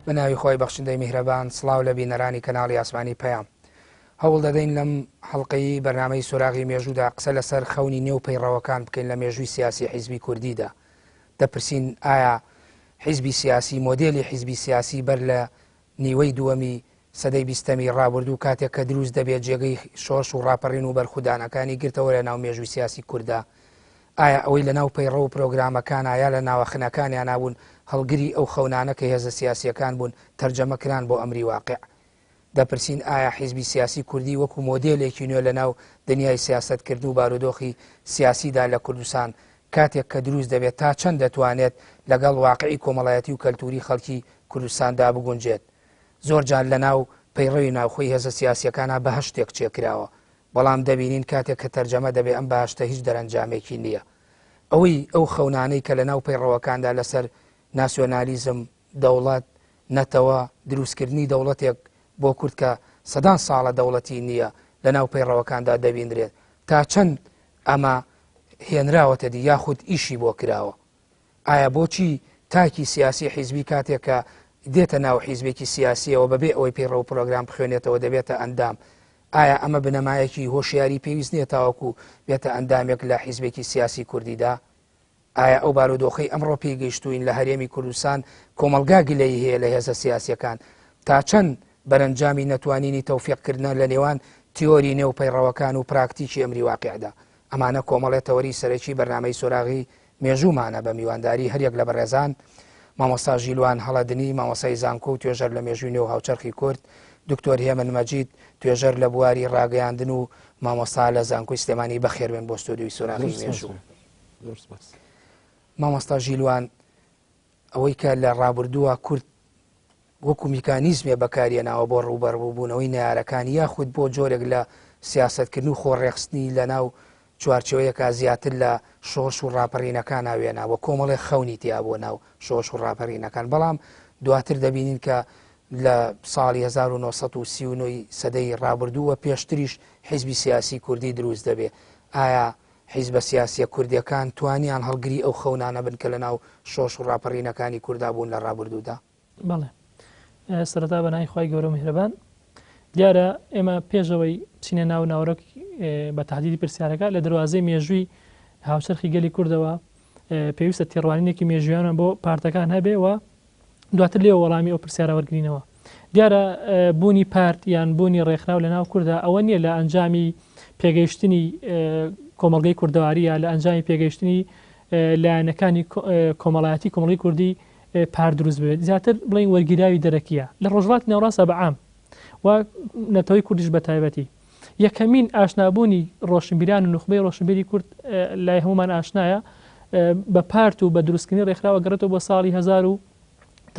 بەناوی خۆی بەخشندەی میهرەبان سڵاو لە بینەرانی کەناڵی ئاسمانی پەیام هەوڵ دەدەین لەم حەڵقەی بەرنامەی سوراغی مێژوودا قسە لەسەر خەونی نێو پەیڕەوەکان بکەین لە مێژووی سیاسی حیزبی کوردیدا. دەپرسین ئایا حیزبی سیاسی مۆدێلی حیزبی سیاسی بەر لە نیوەی دووەمی سەدەی بیستەمی ڕابردوو کاتێک کە دروست دەبێت جێگەی شۆش و ڕاپەڕین و بەرخودانەکانی گرتەوە لە ناو مێژووی سیاسی کووردا، ئایا ئەوەی لە ناو پەیڕە و پرۆگرامەکان یا لە ناوەخنەکانیان نابوون هەڵگری ئەو خەونانە کە هێزە سیاسیەکان بوون تەرجەمەکران بۆ ئەمری واقع. دەپرسین ئایا حیزبی سیاسی کوردی وەکو مۆدێلێکی نوێ لە ناو دنیای سیاستکردن و بارودۆخی سیاسیدا لە کوردستان کاتێک کە دروست دەبێت تا چەند دەتوانێت لەگەڵ واقعی کۆمەڵایەتی و کەلتوری خەڵکی کوردستاندا بگونجێت. زۆر جار لە ناو پەیڕەوی ناوخۆی هێزە سیاسیەکانە بە هەشتێک چێکراوە، بەڵام دەبینین کاتێک کە تەرجەمە دەبێت ئەم باشتە هیچ دەرەنجامێکی نییە. ئەوەی ئەو خەونانەی کە لە ناو پەیڕەوەکاندا لەسەر ناسیۆنالیزم، دەوڵەت، نەتەوە، دروستکردنی دەوڵەتێک بۆ کورد کە سەدان ساڵە دەوڵەتی نییە لە ناو پەیڕەوەکاندا دەبیندرێت تا چەند ئەمە هێنراوەتە دی یاخود ئیشی بۆ کراوە. ئایا بۆچی تاکی سیاسی حیزبی کاتێک کە دێتە ناو حیزبێکی سیاسیەوە بەبێ ئەوەی پەیڕە و پرۆگرام بخوێنێتەوە دەبێتە ئەندام؟ ئایا ئەمە بنەمایەکی هۆشیاری پێویست نییە تاوەکو بێتە ئەندامێک لە حیزبێکی سیاسی کوردیدا؟ ئایا ئەو بارودۆخەی ئەمڕۆ پێگەیشتوین لە هەرێمی کوردستان کۆمەلگا گلەی هەیە لە هێزە سیاسیەکان تا چەند بەرەنجامی نەتوانینی تەوفیقکردن لە نێوان تیۆری نێو پەیڕەوەکان و پراکتیکی ئەمری واقعدا؟ ئەمانە کۆمەڵێتەوەری سەرەکی بەرنامەی سوراغی مێژوومانە بە میوانداری هەریەک لە بەڕێزان مامۆستا ژیلوان هەڵەدنی، مامۆستای زانکۆ و توێژەر لە مێژووی نێو هاوچەرخی کورد، دکتۆر هێمن مەجید توێژەر لە بواری ڕاگەیاندن و مامۆستا لە زانکۆی سلێمانی بەخێربێن بۆ ستۆدیۆی سوراغی مێژوو. مامۆستا ژیلوان، ئەوەی کە لە ڕابردووە کورد وەکو میکانیزمێ بەکارێناوە بۆ ڕوبەڕووبوونەوەی نەیارەکانی یاخود بۆ جۆرێک لە سیاسەتکردن و خۆڕێخستنی لە ناو چوارچێوەیەکە زیاتر لە شۆش و ڕاپەڕینەکان ناوێناوە کۆمەڵێ خەونی تیا بۆ ناو شۆش و ڕاپەڕینەکان، بەڵام دواتر دەبینین کە لە ساڵی 1939 سەدەی ڕابردووە پێشتریش حیزبی سیاسی کوردی دروست دەبێت. ئایا حیزبە سیاسیە کوردیەکان توانیان هەڵگری ئەو خەونانە بن کە لە ناو شۆش و ڕاپەڕینەکانی کووردا بوون لە ڕابردوودا؟ بەڵێ، سەرەتا بەنای خی گەورە میهرەبان، دیارە ئێمە پێشەوەی بچینە ناو ناوڕۆک بە تهدیدی پرسیارەکە لە دەواازەی مێژووی هاوچەرخی گەلی کوردەوە پێویستە تێڕوانینێکی مێژویانە بۆ پارتەکان هەبێ و دواتر لێ وەڵامی ئەو پرسیارە وەرگرینەوە. دیارە بوونی پارت یان بوونی ڕێکخراو لە ناو کووردا ئەوە نییە لە ئەنجامی پێگەیشتنی کۆمەڵگەی کوردەواریە، لە ئەنجامی پێگەیشتنی لایەنەکانی کۆمەڵایەتی کۆمەڵی کوردی پار دروست بێت، زیاتر بڵین وەرگیراوی دەرەکیە لە ڕۆژهەڵاتی ناوڕاستە بەعام و نەتەوەی کوردیش بە تایبەتی. یەکەمین ئاشنابوونی ڕۆشنبیران و نخبەی ڕۆشنبیری کورد لای هەمومان ئاشنایە بە پارت و بە دروستکردنی ڕێکخراوە گەڕێتەوە بۆ ساڵی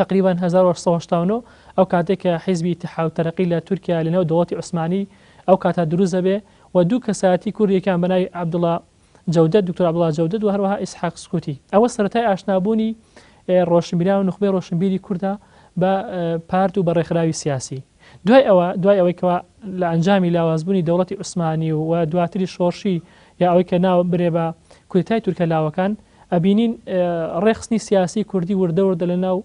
تقریبا 1970 ئەو کاتێک کە حیزبی اتحاد تەرەقی لە تورکیا لەنێو دەوڵەتی عوسمانی ئەو کاتا دروست دەبێ و دوو کەسایەتی کوردیەکان بەناوی عەبدوڵڵا جەودەد، دکتۆر عەبدوڵڵا جەودەد و هەروەها ئیسحاق سکوتی. ئەوە سەرەتای ئاشنابوونی ڕۆشنبیران و نخبەی ڕۆشنبیری کوردە بە پارت و بە ڕێکخراوی سیاسی. دوای ئەوەی کەوا لە ئەنجامی لاوازبوونی دەوڵەتی عوسمانی و دواتری شۆڕشی یا ئەوەی کە ناو برێ بە کوردیتای تورکە لاوەکان، ئەبینین ڕێخستنی سیاسی کوردی وردەوردە لە ناو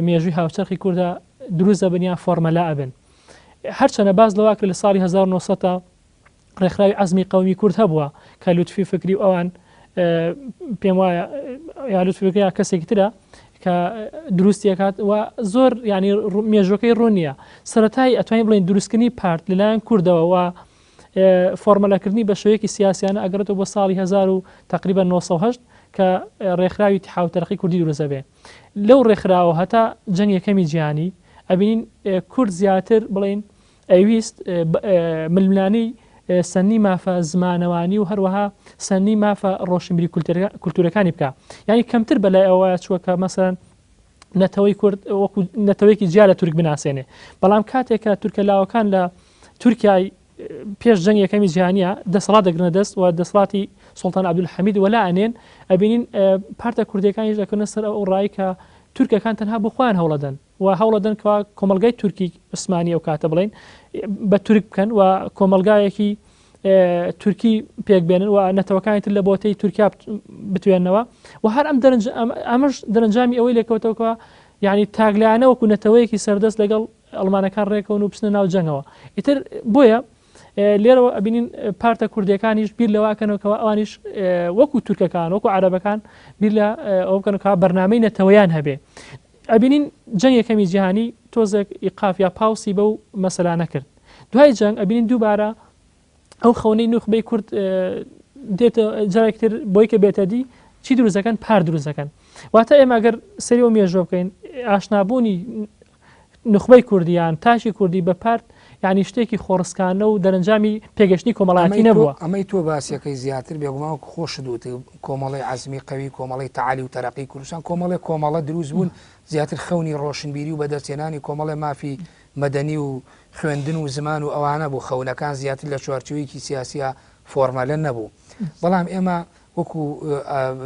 مێژووی هاوچەرخی کووردا دروست دەبنیان فۆرمەلا ئەبن. هەرچەنە باز لەواکر لە ساڵی 1970 ڕێکخراوی عەزمی قەومی کورد هەبووە کە لوتفی فکری و ئەوان پێم وایە یا لوتفی فکری کەسێکی ترە کە دروستیەکات و زۆر ینی مێژوەکەی ڕوون نییە. سەرەتای ئەتوانین بڵین دروستکردنی پارت لەلایەن کوردەوە و فۆرمەلەکردنی بە شێوەیەکی سیاسیانە ئەگەڕێتەوە بۆ ساڵی 1970 تقریبا 1970 کە ڕێکخراوی اتحاد تەرەقی کوردی دروست دەبێ. لەو ڕێکخراوە هەتا جەنگ یەکەمی جیهانی ئەبینین کورد زیاتر بڵین ئەویست ململانی سەنی مافە زمانەوانی و هەروەها سەنی مافە ڕۆشنبیری کولتورەکانی بکە، یعنی کەمتر بەلای ئەوە چووەکە مەسەرەن نەتەوەی کورد وەکو نەتەوەیەکی جیا لە تورک بناسێنێ، بەڵام کاتێکە تورکە لاوەکان لە تورکیای پێش جەنگ یەکەمی جیهانیە دەسەڵات دەگرنە دەست و دەسەڵاتی سوڵتان عەبدولحەمید وەلا ئەنێن، ئەبینین پارتە کوردیەکانیش دەکەنە سەر ئەو ڕای کە تورکەکان تەنها بۆ خۆیان هەوڵەدەن و هەوڵەدەن کە کۆمەلگای تورکی عوسمانی ئەو کاتە بڵین بە تورک بکەن و کۆمەلگایەکی تورکی پێک بێنن و نەتەوەکانی تر لە بۆتەی تورکیا بتوێنەوە و هەر ئەمەش دەرەنجامی ئەوەی لێکەوتەوەکەوە یعنی تاگلایانەوەکو نەتەوەیەکی سەردەست لەگەڵ ئەڵمانەکان ڕێکەون و بچنە ناو جەنگەوە. ئیتر بۆیە لێرەوە ئەبینین پارتە کوردەکانیش بیر لەواکەنەوەکەوە ئەوانیش وەکو تورکەکان وەکو عەرەبەکان بیر لە ئەو بکەنەوە بەرنامەی نەتەوەیان هەبێ. ئەبینین جەنگ یەکەمی جیهانی تۆزێک ئیقاف یا پاوسی بەو مەسەلانە کرد. دوای جەنگ ئەبینین دووبارە ئەو خەونەی نوخبەی کورد دێتە جارێکتر بۆی کە بێتە دی چی دروستەکەن پار دروستەکەن. واتە ئێمە ئەگەر سەری و مێژۆ بکەین ئاشنابوونی نخبەی کوردیان تاشی کوردی بە پارت یعنی شتێکی خۆڕسکانە و دەرەنجامی پێگەشتنی کۆمەڵایەتی نەبووە. ئەمەی تۆ باسیەکەی زیاتر بێگومان خۆش دوت کۆمەڵی عەزمی قەوی کۆمەڵی تەعالی و تەرەقی کوردستان کۆمەڵە دروست بوون زیاتر خەونی ڕۆشنبیری و بەدەستێنانی کۆمەڵی مافی مەدەنی و خوێندن و زمان و ئەوانە بوو خەونەکان زیاتر لە چوارچوویەکی سیاسیە فۆرمەلە نەبوو. بەڵام ئێمە وەکو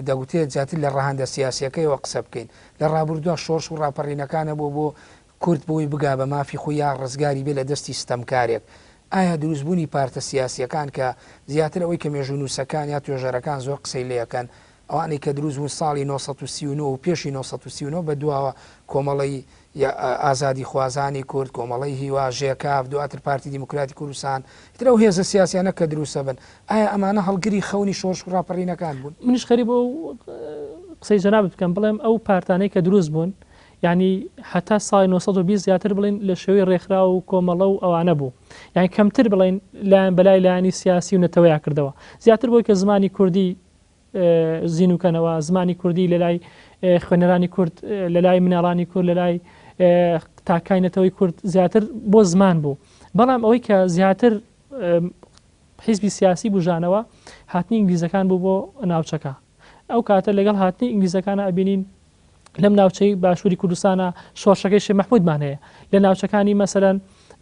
دەگوتێت زیاتر لە ڕەهەندە سیاسیەکەیەوە قسە بکەین لە ڕابردووە شۆڕش و ڕاپەڕینەکانە بۆ کورد بۆی بگا بە مافی خۆی یا ڕزگاری بێ لە دەستی ستەمکارێک. ئایا دروستبوونی پارتە سیاسیەکان کە زیاتر ئەوەی کە مێژونووسەکان یا توێژەرەکان زۆر قسەی لێەکەن ئەوانەی کە دروست بوون ساڵی 1939 و پێشی 1939 بە دواوە کۆمەڵی ئازادی خوازانی کورد کۆمەڵی هیوا ژێکاف دواتر پارتی دیموکراتی کوردستان ترە و هێزە سیاسیانە کە دروستە بن ئایا ئەمانە هەڵگری خەونی شۆڕش و ڕاپەڕینەکان بوون؟ منیش خەریب بۆ قسەی جەنابەت بکەم بڵێم ئەو پارتانەی کە دروست بوون یعنی حتا ساڵی 1920 زیاتر بڵین لە شێوەی ڕێکخرا و کۆمەڵە و ئەوانە بوو. یعنی کەمتر بڵین لایەن بەلای لایانی سیاسی و نەتەوەیان کردەوە. زیاتر بۆی کە زمانی کوردی زیینوکەنەوە زمانی کوردی لە لای خوێنەرانی کورد لە لای مناڵانی کورد لە لای تاکاینەتەوەی کورد زیاتر بۆ زمان بوو. بەڵام ئەوەی کە زیاتر حیزبی سیاسی بژانەوە هاتنی ئینگلیزەکان بوو بۆ ناوچەکە. ئەو کاتە لەگەڵ هاتنی ئینگلیزەکانە ئەبینین لەم ناوچەی باشووری کوردستانە شۆڕشەکەی شێخ مەحموودمان هەیە لە ناوچەکانی مەسەلەن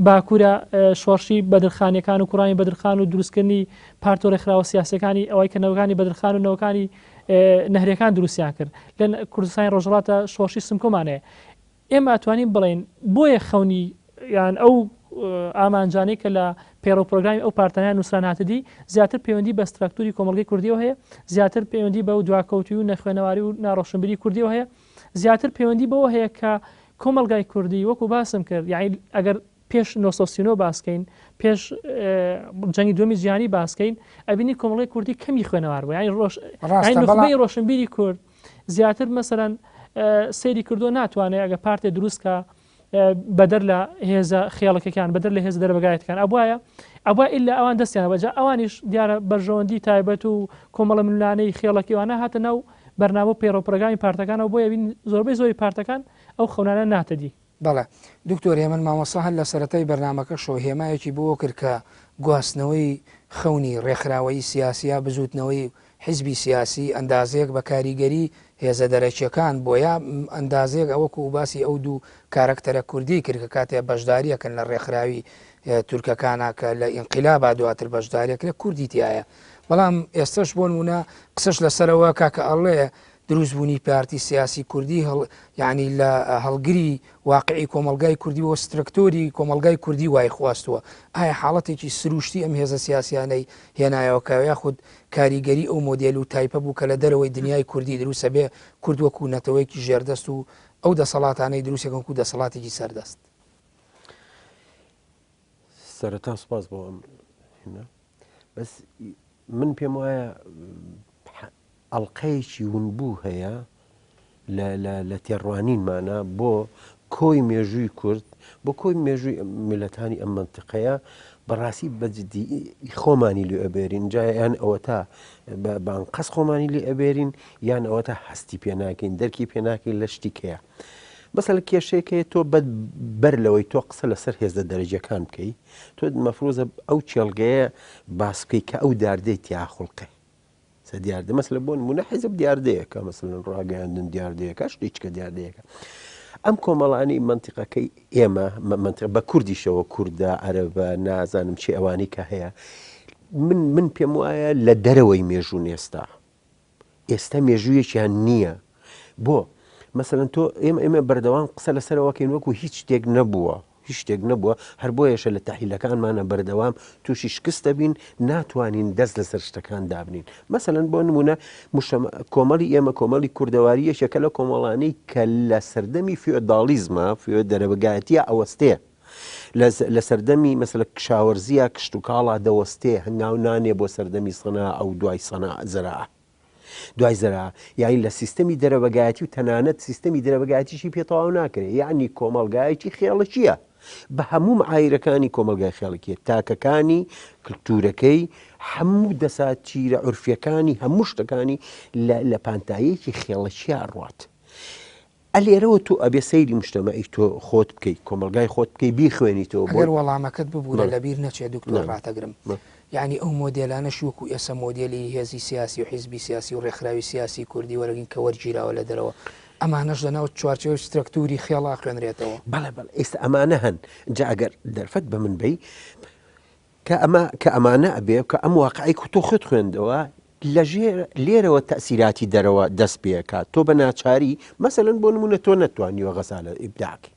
باکوورە شۆڕشی بەدرخانیەکان و کوڕانی بەدرخان و دروستکردنی پارتۆ ڕێکخراوە سیاسەکانی ئەوەی کە نەوەکانی بەدرخان و نەوەکانی نەهرەکان دروستیان کرد لە کوردستانی ڕۆژهەڵاتە شۆڕشی سمکۆمان هەیە. ئێمە ئەتوانین بڵێن بۆیە خەونی یان ئەو ئامانجانەی کە لە پێڕۆپۆرگرامی ئەو پارتانیان نووسران هاتدی زیاتر پەیوەندی بە ستراکتوری کۆمەڵگەی کوردیەوە هەیە زیاتر پەیوەندی بە دواکەوتی و نەخوێنەواری و ناڕۆشنبیری کوردیەوە هەیە زیاتر پەیوەندی بەوە هەیە کە کۆمەلگای کوردی وەکو باسم کرد یعنی ئەگەر پێش 1939 باسکەین پێش جەنگی دووەمی جیهانی باسکەین ئەبینی کۆمەڵگەی کوردی کەمی خوێنەوار بوو یعنی نخبەی ڕۆشنبیری کورد زیاتر مەسەلەن سەیری کردو ناتوانێت ئەگە پارتێ دروستکە بەدەر لە هێزە خێڵەکەکان بەدەر لە هێز دەربگایەتەکان ئەبووە ئیلا ئەوان دەستیان بەجا ئەوانیش دیارە بەرژەوەندی تایبەت و کۆمەڵە ملانەی خێڵەکەوانە هاتە ناو بەرنامە پێڕۆپۆرگرامی پارتەکانەوە بۆ یبین زۆربەی زۆری پارتەکان ئەو خەونانە ناتەدی. بەڵێ دکتۆر هێمن مامۆستا هەر لە سەرەتای بەرنامەکە شۆ هێمایەکی بۆ کرد کە گواستنەوەی خەونی ڕێکخراوەی سیاسیە بزوتنەوەی حیزبی سیاسی ئەندازەیەک بە کاریگەری هێزە دەرەکیەکان بۆیە ئەندازەیەک ئەوەکو باسی ئەو دوو کارکتەرە کوردی کرد کە کاتێ بەشداریەکەن لە ڕێکخراوی تورکەکانە کە لە ئینقیلابا دواتر بەشداریەک لە کوردی تایە. بەڵام ئێستش بۆ نمونە قسەش لەسەرەوە کاکە ئەڵێ دروستبوونی پارتی سیاسی کوردی یعنی لە هەڵگری واقعی کۆمەلگای کوردی و سترکتۆری کۆمەلگای کوردی وای خواستووە. ئایا حاڵەتێکی سروشتی ئەم هێزە سیاسیانەی هێنایەوە یاخود کاریگەری ئەو مۆدیل و تایپە بوو کە لە دەرەوەی دنیای کوردی دروستە بێ کورد وەکو نەتەوەیەکی ژێردەست و ئەو دەسەڵاتانەی دروستەکەن و دەسەڵاتێکی سەردەست. سەرەتا سوپاس بۆ ئەم بەس من پێم وایە ئەڵقەیەکی ونبوو هەیە لە تێڕوانینمانە بۆ کۆی مێژووی کورد بۆ کۆی مێژووی میلەتانی ئەم منتیقەیە بەڕاستی بەجددی خۆمانی لێ ئەبێرین جای یان ئەوە تا بانقەس خۆمانی لێ ئەبێرین یان ئەوە تا هەستی پێ ناکەین دەرکی پێ ناکەین لە شتیکەیە. بەسە لە کێشەیەکەیە تۆ بەر لەوەی تۆ قسە لەسەر هێزە دەرەجەکان بکەی تۆ مەفروزە ئەو چێڵگەیە باس بکەی کە ئەو داردەی تیاخڵقێ دیاردە مەسلە بۆ نمونە حیزب دیاردەیەکە مەسلەن ڕاگەیاندن دیاردەیەەکە شتێککە دیاردەیەەکە ئەم کۆمەڵانی منتیقەکەی ئێمە بە کوردیشەوە کووردە عەرەبە نازانم چی ئەوانی کە هەیە من پێم وایە لە دەرەوەی مێژوون ئێستا مێژوویەکیان نییە بۆ مەسەلەن تۆ ئێمە بەردەوام قسە لەسەرەوەکەین وەکو هیچ شتێک نەبووە هیچ شتێک نەبووە هەر بۆیەشە لە تەحلیلەکانمانە بەردەوام تووشی شکست دەبین ناتوانین دەست لەسەر شتەکان دابنین مەسەلەن بۆ نمونە کۆمەڵی ئێمە کۆمەڵی کوردەواری یەکێکە لە کۆمەڵانەی کە لە سەردەمی فیۆدالیزمە دەرەبگایەتیە ئەوەستەیە لە سەردەمی مەسەلە کشاوەرزیە کشت و کاڵا دەوەستێ هەنگاو نانێ بۆ سەردەمی سەنا ئەو دوای سەنا دوای زەرا یعنی لە سیستەمی دەرەبگایەتی و تەنانەت سیستەمی دەرەبگایەتیشی پێتەواو ناکرێت یعنی کۆمەلگایەکی خێڵەکیە بە هەموو معایرەکانی کۆمەلگای خێڵکیە تاکەکانی کلتورەکەی هەموو دەسات چیرە عورفیەکانی هەموو شتەکانی لە پانتاییەکی خێڵەکیە ڕات ئەلێرەوە تۆ ئەبێ سەیری مشتەمەعی تۆ خۆت بکەیت کۆمەلگای خۆت بکەی بیخوێنیتەوە ئەگەر وەڵامەکەت ببوورە لەبیر نەچێت دکتۆر ڕاتەگرم یعنی ئەو مۆدیلانەش وەکو ئێستا مۆدیلی هێزی سیاسی و حیزبی سیاسی و ڕێکخراوی سیاسی کوردی وەرەگین کە وەرگیراوە لە دەرەوە ئەمانەش لەناو چوارچێوە سترەکتوری خێڵا خوێنرێتەوە بەڵێ ئێستا ئەمانە هەن جا ئەگەر دەرفەت بە من بی کە ئەمانە ئەبێ کە ئەم واقعی تۆ خۆت خوێندەوە لێرەوە تەسیراتی دەرەوە دەست پێکات تۆ بە ناچاری مەسەلەن بۆ نمونە تۆ نەتوانیوە غەزالە ئیبداکەی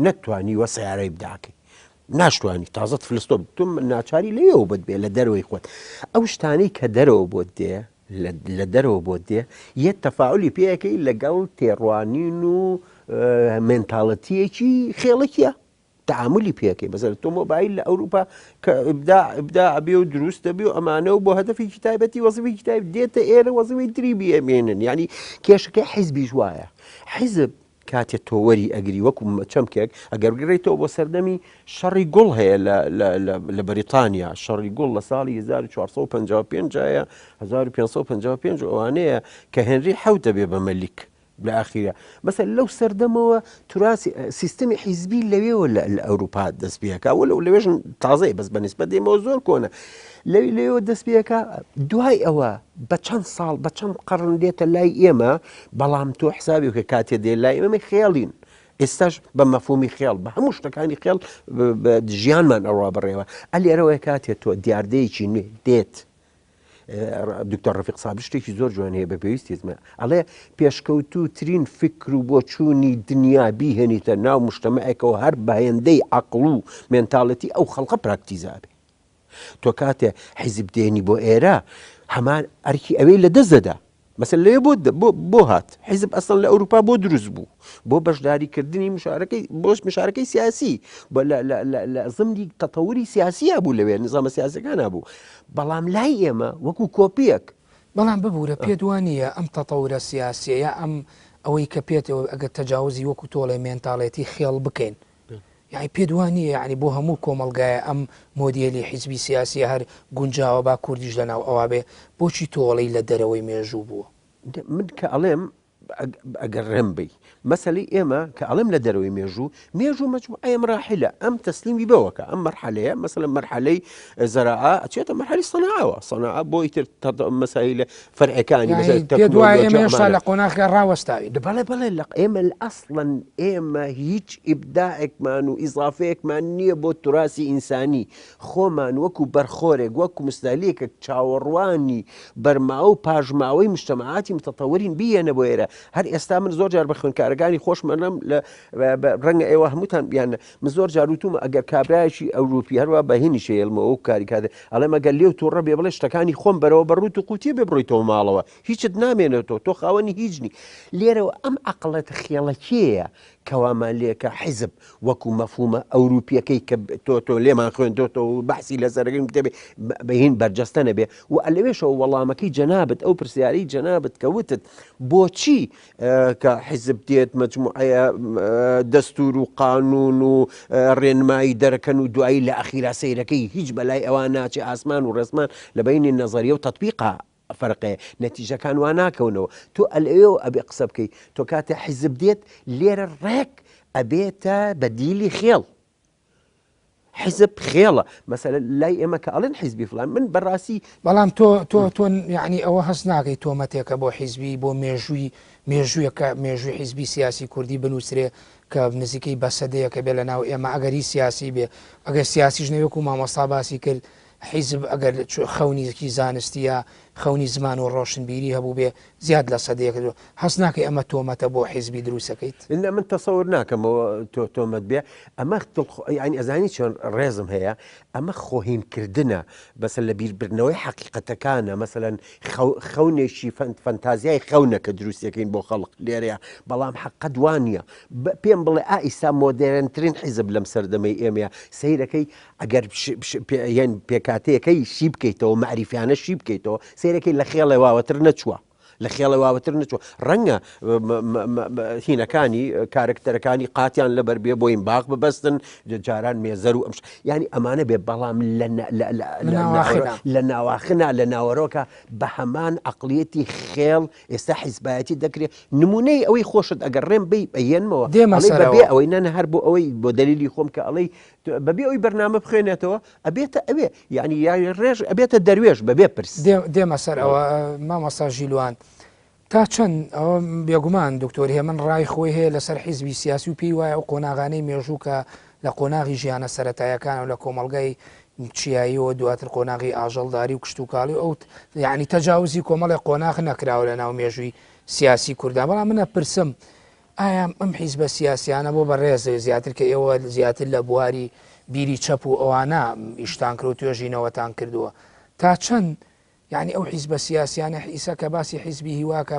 نەتوانیوە سیارە ئیبداکەی ناشتوانی تازت فلستۆ تۆ ناچاری لێەوە بێت بێ لە دەرەوەی خۆت ئەو شتانەی کە دەرەوە بۆت دێ لە دەرەوە بۆت دێ یەک تەفاعلی پێەکەی لەگەڵ تێڕوانین و مێنتاڵەتیەکی خێڵکیە تعاملی پێەکەی بەسەر تۆ مۆبایل لە ئەوروپا کە ئبدا ئەبێ و دروست دەبێ و ئەمانە و بۆ هەدەفی کتابەتی وەزیفەی کتاب دێتە ئێرە وەزیفەی تری بێمێنن ینی کێشەکەی حیزبی وایە حیزب کاتێ تۆوەری ئەگری وەکو چەمکێک ئەگەر گرێتەوە بۆ سەردەمی شەڕی گوڵ هەیە لە بەریتانیا شەڕی گوڵ لە ساڵی 1455 1555 ئەوانەیە کە هێنری حەوت دەبێ بە مەلیک لە ئاخیرە مەسەل لەو سەردەمەوە توراسی سیستەمی حیزبی لەوێەوە لە ئەوروپا دەست پێەکە لەوێژن تازای بەس بەنسبەت دێمەوە زۆر کۆنە لەوێ دەست پێەکە دوای ئەوە بە چەند ساڵ بە چەند قەڕن دێتە لای ئێمە بەڵام تۆ حسابی کە کاتێ دێ لای ئێمە خێڵین ئێستاش بە مەفهومی خێڵ بە هەموو شتەکانی خێڵ ژیانمان ئەوڕا بڕێوە ئەلێرەوەی کاتێت تۆ دیاردەیەکی نوێ دێت دکتۆر ڕەفیق سابر شتێکی زۆر جوان هەیە بە پێویستیزمە ئەڵێ پێشکەوتووترین فکر و بۆ چوونی دنیا بیهێنیتە ناو مشتەمەعێکەوە هەر بەهێندەی عەقڵ و مێنتاڵەتی ئەو خەڵقە پراکتیزابێ تۆ کاتێ حیزب دێنی بۆ ئێرە هەمان ئەرکی ئەوەی لە دەستدەدا مەسەل لێ بۆ هات حیزب ئەسڵ لە ئەوروپا بۆ دروست بوو بۆ بەشداریکردنی بۆش مشارەکەی سیاسی لە زمنی تەتەوری سیاسیە بوو لەوێ نظامە سیاسەکان نبوو بەڵام لای ئێمە وەکو کۆپیەک بەڵام ببوورە پێ دوانیە ئەم تەتەورە سیاسیە یا ئەم ئەوەی کە پێێتەوە ئەگەر تەجاوزی وەکو تۆڵی مێنتاڵێتی خێڵ بکەین یعنی پێ دوانیە یعنی بۆ هەموو کۆمەلگایە ئەم مۆدیلی حیزبی سیاسی هەر گونجاوە با کوردیش لەناو ئەوە بێ بۆچی تۆڵی لە دەرەوەی مێژوو بووە من کە ئەڵێم ئەگەر ڕێم بی مەسەلی ئێمە کە ئەڵێم لە دەرەوەی مێژوو مەجموعەیە مراحلە ئەم تەسلیمی بەوەکە ئەم مەرحەلەیە مەسەلەن مەرحەلەی زەراعە ئەچێتە مەرحەلی سەناعەوە سەناعە بۆ ئیتر مەسایلە فەرعەکانی پێ دوای ئێمەشتا لە قۆناغیان ڕاوەستاوی بەڵێ لە ئێمە ئەسڵەن ئێمە هیچ ئیبداعێکمان و ئیزافەیەکمان نییە بۆ توراسی ئینسانی خۆمان وەکو بەرخۆرێک وەکو مستالیەکە چاوەڕوانی بەرماوە و پاژماوەی مجتەمەعاتی متەتەورین بیەنە بۆ ئێرە هەر ئێستا من زۆر جار بە خوێندکارەکانی خۆشمەڵم لە ڕەنگە ئێوە هەمووتان بیانە من زۆر جاروتومە ئەگەر کابرایشی ئەوروپی هەروە بە هێنی شێڵمەوە و کاری کاتێ ئەڵێ مەگەر لێو تۆڕە بێ بڵێ شتەکانی خۆم بەرەوە بەڕوت و قوتیە بێ بڕۆیتەوە ماڵەوە هیچت نامێنێتەوە تۆ خاوەنی هیچنی لێرەوە ئەم عەقڵەتە خێڵەکیەیە کەوامان لێکە حیزب وەکو مەفهومە ئەوروپیەکەی کە تۆ لێمان خوێندۆتەوە و بەحسی لەسەرەکەی کتێبێ بەهین بەرجەستە نەبێ و ئەلەوێشەوە وەڵامەکەی جەنابەت ئەو پرسیارەی جەنابەت کە وتت بۆچی کە حیزب دێت مجموعەیە دەستور و قانون و ڕێنمایی دەرەکەن و دوایی لە ئەخیرا سەیرەکەی هیچ بەلای ئەوان ناچێ ئاسمان و ڕێسمان لە بەینی نەزەریە و تەطبیقا فەرقەیە نەتیجەکان وا ناکەونەوە تۆ ئەلەوێەوە ئەبێ قسە بکەیت تۆ کاتە حیزب دێت لێرە ڕێک ئەبێتە بەدیلی خێڵ حزب خێڵە مەسەلە لای ئێمە کە ئەڵێن حیزبی فلان من بەڕاستی بەڵام تۆ یعنی ئەوە هەست ناکەی تۆمەتێکە بۆ حیزبی بۆ مێژوویەکە مێژووی حیزبی سیاسی کوردی بنووسرێ کە نزیکەی بەسەدەیەکە بێ لە ناو ئێمە ئەگەری سیاسی بێ ئەگەر سیاسیش نەوێک و مامۆستا باسی کرد حیزب ئەگەر خەونیکی زانستیە خەونی زمان و ڕۆشنبیری هەبوو بێ زیاد لە سەدەیەک هەست ناکەی ئەمە تۆمەتە بۆ حیزبی دروستەکەیت إن من تصور ناکەمەوە تۆمەت بێ ئەمە ینی ئەزانی چۆن ڕێزم هەیە ئەمە خۆهینکردنە بەسە لە بیربردنەوەی حەقیقەتەکانە مەسەن خەونێکی فەنتازیای خەونە کە دروستەکەین بۆ خەڵق لێرەیە بەڵام حەقە دوانە پێم بڵێ ئیسا مۆدرنترین حیزب لەم سەردەمەی ئێمەیە سیرەکەی ئەگەر پێکاتەیەکەی شی بکەیتەوە معریفیانە شی بکەیتەوە سیرەکەی لە خێڵێ واوەتر نەچووە لە خێڵە واوەتر نەچوە ڕەنگە هینەکانی کارکتەرەکانی قاتیان لەبەر بێ بۆ این باغ ببەستن جاران مێزەر و ئەمش ینی ئەمانە بێ بەڵام لە ناواخنا لە ناوەڕۆکە بە هەمان عقلیەتی خێڵ ئێستا حیزبایەتی دەکرێت نمونەی ئەوەی خۆشت ئەگەر ڕێم بی بەیەنمەوە بێ ئەوەی نەنە هەر بۆ ئەوەی بۆ دلیلی خۆم کە ئەڵەی بەبێ ئەوی بەرنامە بخوێنێتەوە ئەبێتە ئەوێ ینی یاری ڕێژ ئەبێتە دەروێش بەبێ پرس دێمە سەر ئەوە مامۆستا ژیلوان تا چەند ئەوە بێگومان دکتۆر هێمن ڕای خۆی هەیە لەسەر حیزبی سیاسی و پێی وایە ئەو قۆناغانەی مێژوو کە لە قۆناغی ژیانە سەرەتایەکان و لە کۆمەڵگای چیاییەوە دواتر قۆناغی ئاژەڵداری و کشتتوکاڵی ئەو یعنی تەجاوزی کۆمەڵی قۆناغ نەکراوە لە ناو مێژووی سیاسی کوردان بەڵام منە پرسم ئایا ئەم حیزبە سیاسیانە بۆ بەڕێز زیاتر کە ئێوە زیاتر لە بواری بیری چەپ و ئەوانە ئیشتان کرد و توێژینەوەتان کردووە تا چەند یعنی ئەو حیزبە سیاسیانە حیسە کە باسی حیزبی هیواکە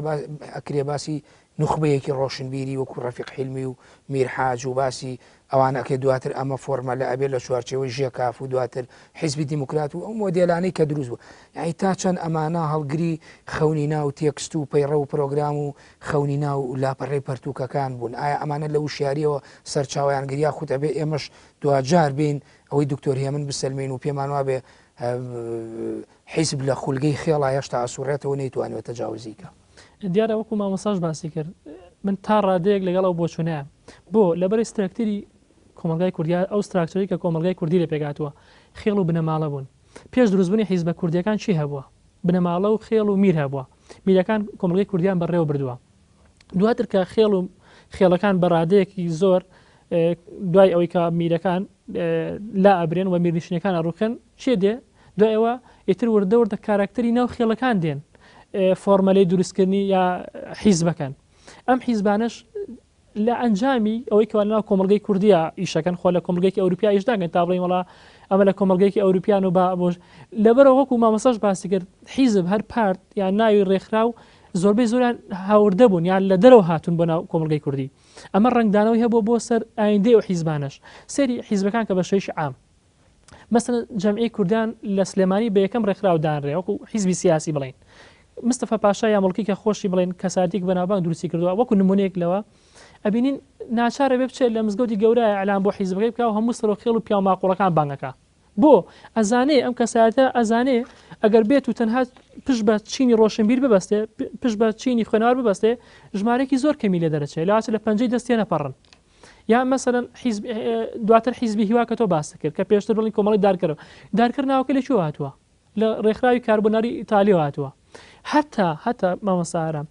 ئەکرێ باسی نخبەیەکی ڕۆشنبیری وەکو ڕەفیق حیلمی و میرحاج و باسی ئەوانەکە دواتر ئەمە فۆرمە لە ئەبێت لە چوارچەوەی ژێکاف و دواتر حیزبی دیموکرات و ئەو مۆدێلانەی کە دروست بوو یعنی تا چەند ئەمانە هەڵگری خەونی ناو تێکست و پەیڕە و پرۆگرام و خەونی ناو و لاپەڕێی پەرتوکەکان بوون ئایا ئەمانە لە وشیاریەوە سەرچاویان گریا خوت ئەبێ ئێمەش دوجار بین ئەوەی دکتۆر هێمن بسەلمین و پێمان وابێ حیزب لە خولگەی خێڵا هێشتا ئاسوورێتەوە نەیتوانێت تەجاوزیکە دیارە وەکو مامۆستاش باسی کرد من تا ڕادەیەک لەگەڵ ئەو بۆچوونەیە بۆ لەبەر استراکتری کۆمەلگای کوردیا ئەو استراکتۆری کە کۆمەلگای کوردی لێ پێگاتووە خێڵ و بنەماڵە بوون پێش دروستبوونی حیزبە کوردیەکان چی هەبووە بنەماڵە و خێڵ و میر هەبووە میرەکان کۆمەلگای کوردیان بەڕێوە بردووە دواتر کە خێڵ و خێڵەکان بە ڕادەیەکی زۆر دوای ئەوەی کە میرەکان لا ئەبرێن و میرنشینەکان ئەڕووکەن چێ دێ دوای ئەوە ئیتر وردەوردە کارکتەری ناو خێڵەکان دێن فۆرمەلەی دروستکردنی یا حیزبەکەن ئەم حیزبانش لە ئەنجامی ئەوەی کەوا ناو کۆمەلگەی کوردیە ئیشەکەن خۆ لە کۆمەلگەیەکی ئەوروپیا ئیشداگەن تا بڵێن وڵا ئەمە لە کۆمەلگەیەکی ئەوروپیان و بۆش لەبەرەوە وەکو مامۆستاش باسی کرد حیزب هەر پارت یان ناوی ڕێکخرا و زۆربەی زۆریان هاوردە بوون یان لە دەرەوە هاتوون بۆ ناو کۆمەلگەی کوردی ئەمە ڕنگدانەوەی هەبوو بۆ سەر ئایندەی و حیزبانش سەری حیزبەکان کە بە شێوەیەکی عام مەسەڵەن جەمعی کوردان لە سلێمانی بە یەکەم ڕێکخراو دانرێ وەکو حیزبی سیاسی بڵین مستەفا پاشا یا مڵکی کە خۆشی بڵێن کەساتێک بەناوبانگ دروستی کردووە وەکو نمونەیەک لەوە ئەبینین ناچارە بێ بچێت لە مزگەوتی گەورە ئەعلان بۆ حیزبەکەی بکە و هەموو سەرۆ خێڵ و پیاو ماقوڵەکان بانگەکە بۆ ئەزانێ ئەم کەساتە ئەزانێ ئەگەر بێت و تەنها پشت بە چینی ڕۆشنبیر ببەستێ پشت بە چینی خوێنەوار ببەستێ ژمارەی زۆر کەمی لێ دەرەچێت لەواتە لە پەنجەی دەستێ نەپەڕن یا مەسەلەن دواتر حیزبی هیوا کە تۆ باس کرد کە پێشتر بڵین کۆمەڵی دارکردناوەکە لە چوە هاتووە لە ڕێکخراوی کاربووناری ئیتالیەوە هاتووە هەتا مامۆستارە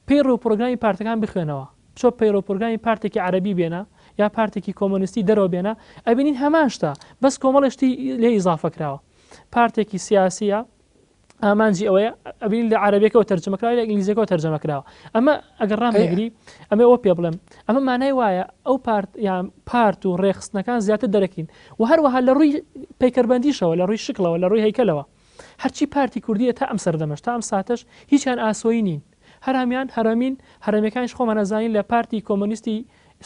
پەیڕۆ پرۆگرامی پارتەکان بخوێنەوە چۆ پەیڕۆ پرۆگرامی پارتێکی عەرەبی بێنە یا پارتێکی کۆمۆنیستی دەرەوە بێنە ئەبینین هەمان شتە بەس کۆمەڵشتی لێ ئیزافە کراوە پارتێکی سیاسیە ئامانجی ئەوەیە ئەبین لە عەرەبیەکەەوە تەرجمەکراوە لە ئینگلیزیەکەەوە تەرجمەکراوە ئەمە ئەگەر ڕام بگری ئەمە ئەوە پێ بڵێم ئەمە مانای وایە ئەو پارت و ڕێخستنەکان زیاتر دەرەکین و هەروەها لە ڕووی پەیکەربەندیشەوە لە ڕووی شکلەوە لە ڕووی هەیکەلەوە هەرچی پارتی کوردیە تا ئەم سەردەمەش تا ئەم ساتەش هیچیان ئاسۆیی نین هەرامیان هەرامین هەرامەکانش خۆمان نەزانین لە پارتی کۆمۆنیستی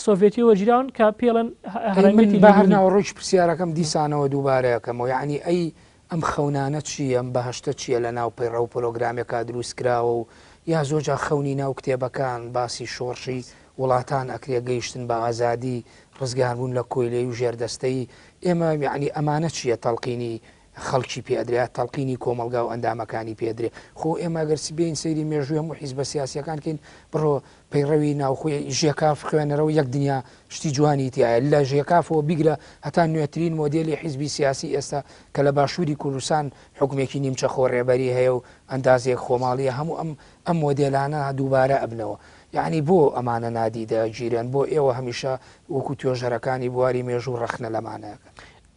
سۆڤێتیەوە جیراون کە پێڵەن هەرامەتی بەهرناوە ڕۆژ پرسیارەکەم دیسانەوە دووبارەیەکەمەوە یعنی ئەی ئەم خەونانە چییە ئەم بەهشتە چییە لە ناو پەیڕە و پرۆگرامێکا دروست کراوە و یا زۆجا خەونی ناو کتێبەکان باسی شۆڕشی وڵاتان ئەکرێ گەیشتن بە ئازادی ڕزگاربوون لە کۆیلەی و ژێردەستەی ئێمە یعنی ئەمانە چییە تەڵقینی خەڵکی پێدرێت تەڵقینی کۆمەلگا و ئەندامەکانی پێدرێ خۆ ئێمە گەرسی بین سەیری مێژووی هەموو حیزبە سیاسیەکانکەین بڕۆ پەیڕەوی ناوخۆی ژێکاف خوێنەرەوە یەک دنیا شتی جوانی تایە لە ژێکافەوە بیگرە هەتا نوێترین مۆدیلی حیزبی سیاسی ئێستا کە لە باشووری کوردستان حکومێکی نیمچە خۆڕێبەری هەیە و ئەندازێک خۆماڵیە هەموو ئەم مۆدیلانە دووبارە ئەبنەوە یعنی بۆ ئەمانە نادیدە گیرێن بۆ ئێوە هەمیشە وەکو توێژەرەکانی بواری مێژوو ڕەخنە لەمانەکە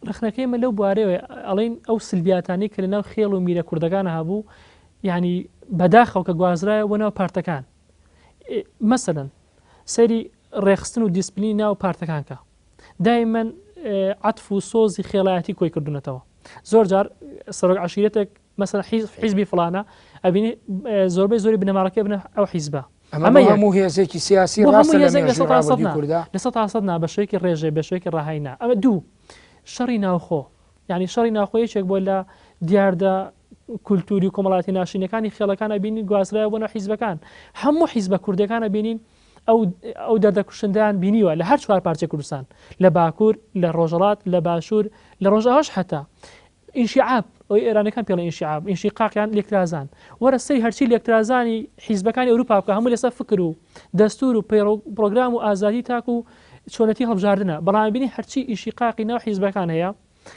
ڕخنەکەی مە لەو بوارەوە ئەڵین ئەو سلبیاتانی کە لە ناو خێڵ و میرە کوردەکانە هەبوو ینی بەداخەو کە گوازرایە بۆنەوە پارتەکان مەسەلەن سەری ڕێخستن و دیسپلین ناو پارتەکانکە دایمەن عەتف و سۆزی خێڵایەتی کۆی کردوونەتەوە زۆر جار سەرۆک عەشیرەتێک مەسەلەن حیزبی فڵانە ئەبینی زۆربەی زۆری بنەماڵەکەی بنە ئەو حیزبە ئەمە هەموو هێزێکی سیاسی ڕاستە لە مێژووی کوردە لە 100% بە شوێکی ڕێژێ بە شوێکی ڕاهاینا ئەمە دوو شەڕی ناوخۆ ینی شەڕی ناوخۆیەکێک بۆ لە دیاردا کولتوری و کۆمەڵاتی ناشینەکانی خێڵەکان ئەبینین گوازرایە بۆنە حیزبەکان هەموو حیزبە کوردەکان ئەبینین ئەو دەردەکوشندیان بینیوە لە هەر چوار پارچە کوردستان لە باکوور لە ڕۆژهەڵات لە باشوور لە ڕۆژئاواش هەتا ئینشیعاب ئەوی ئێرانەکان پێڵێن ئینشیعاب ئینشیقاقیان لێکترازان وەرە سەری هەرچی لێکترازانی حیزبەکانی ئەوروپا بکە هەموو لەسەر فکر و دەستور و پرۆگرام و ئازادی تاک و چۆنەتی هەڵبژاردنە بەڵام بینی هەرچی ئینشیقاقی ناو حیزبەکان هەیە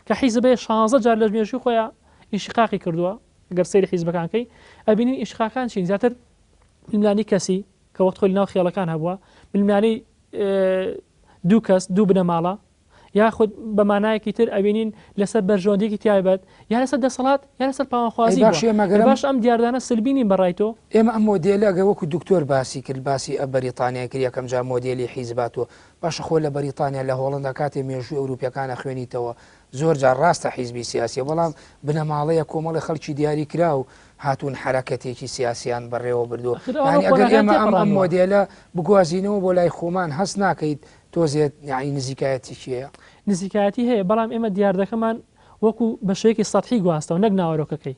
کە حیزبێ 16 جار لە مێژووی خۆیان ئینشیقاقی کردووە گەر سەیری حیزبەکانکەی ئەبینین ئینشیقاقان چین زیاتر ململانی کەسی کە وەخت خۆی ناو خێڵەکان هەبووە ململانی دوو کەس دوو بنەماڵە یاخود بە مانایەکی تر ئەبینین لەسەر بەرژۆندێکی تایبەت یا لەسەر دەسەڵات یا لەسەر پاوانخوازی باش ئەم دیاردانە سلبینین بەڕایتۆ ئێمە ئەم مۆدێلە ئەگە وەکو دکتۆر باسی کرد باسی بەریتانیا کرد یەکەم جا مۆدێلی حیزباتەوە باشە خۆ لە بەریتانیا لە هۆڵندا کاتێ مێژووی ئەوروپیەکانە خوێنیتەوە زۆر جار ڕاستە حیزبی سیاسی بەڵام بنەماڵەیە کۆمەڵی خەڵکی دیاری کرا و هاتوون حرەکەتێکی سیاسیان بەڕێوە بردو ئەگەر ئێمە ئەم مۆدێلە بگوازینەوە بۆ لای خۆمان هەست ناکەیت تۆزێت یعنی نزیکایەتی چیەیە نزیکایەتی هەیە بەڵام ئێمە دیاردەکەمان وەکو بەشەیەکی سەطحی گواستەوە نەک ناوەرۆکەکەی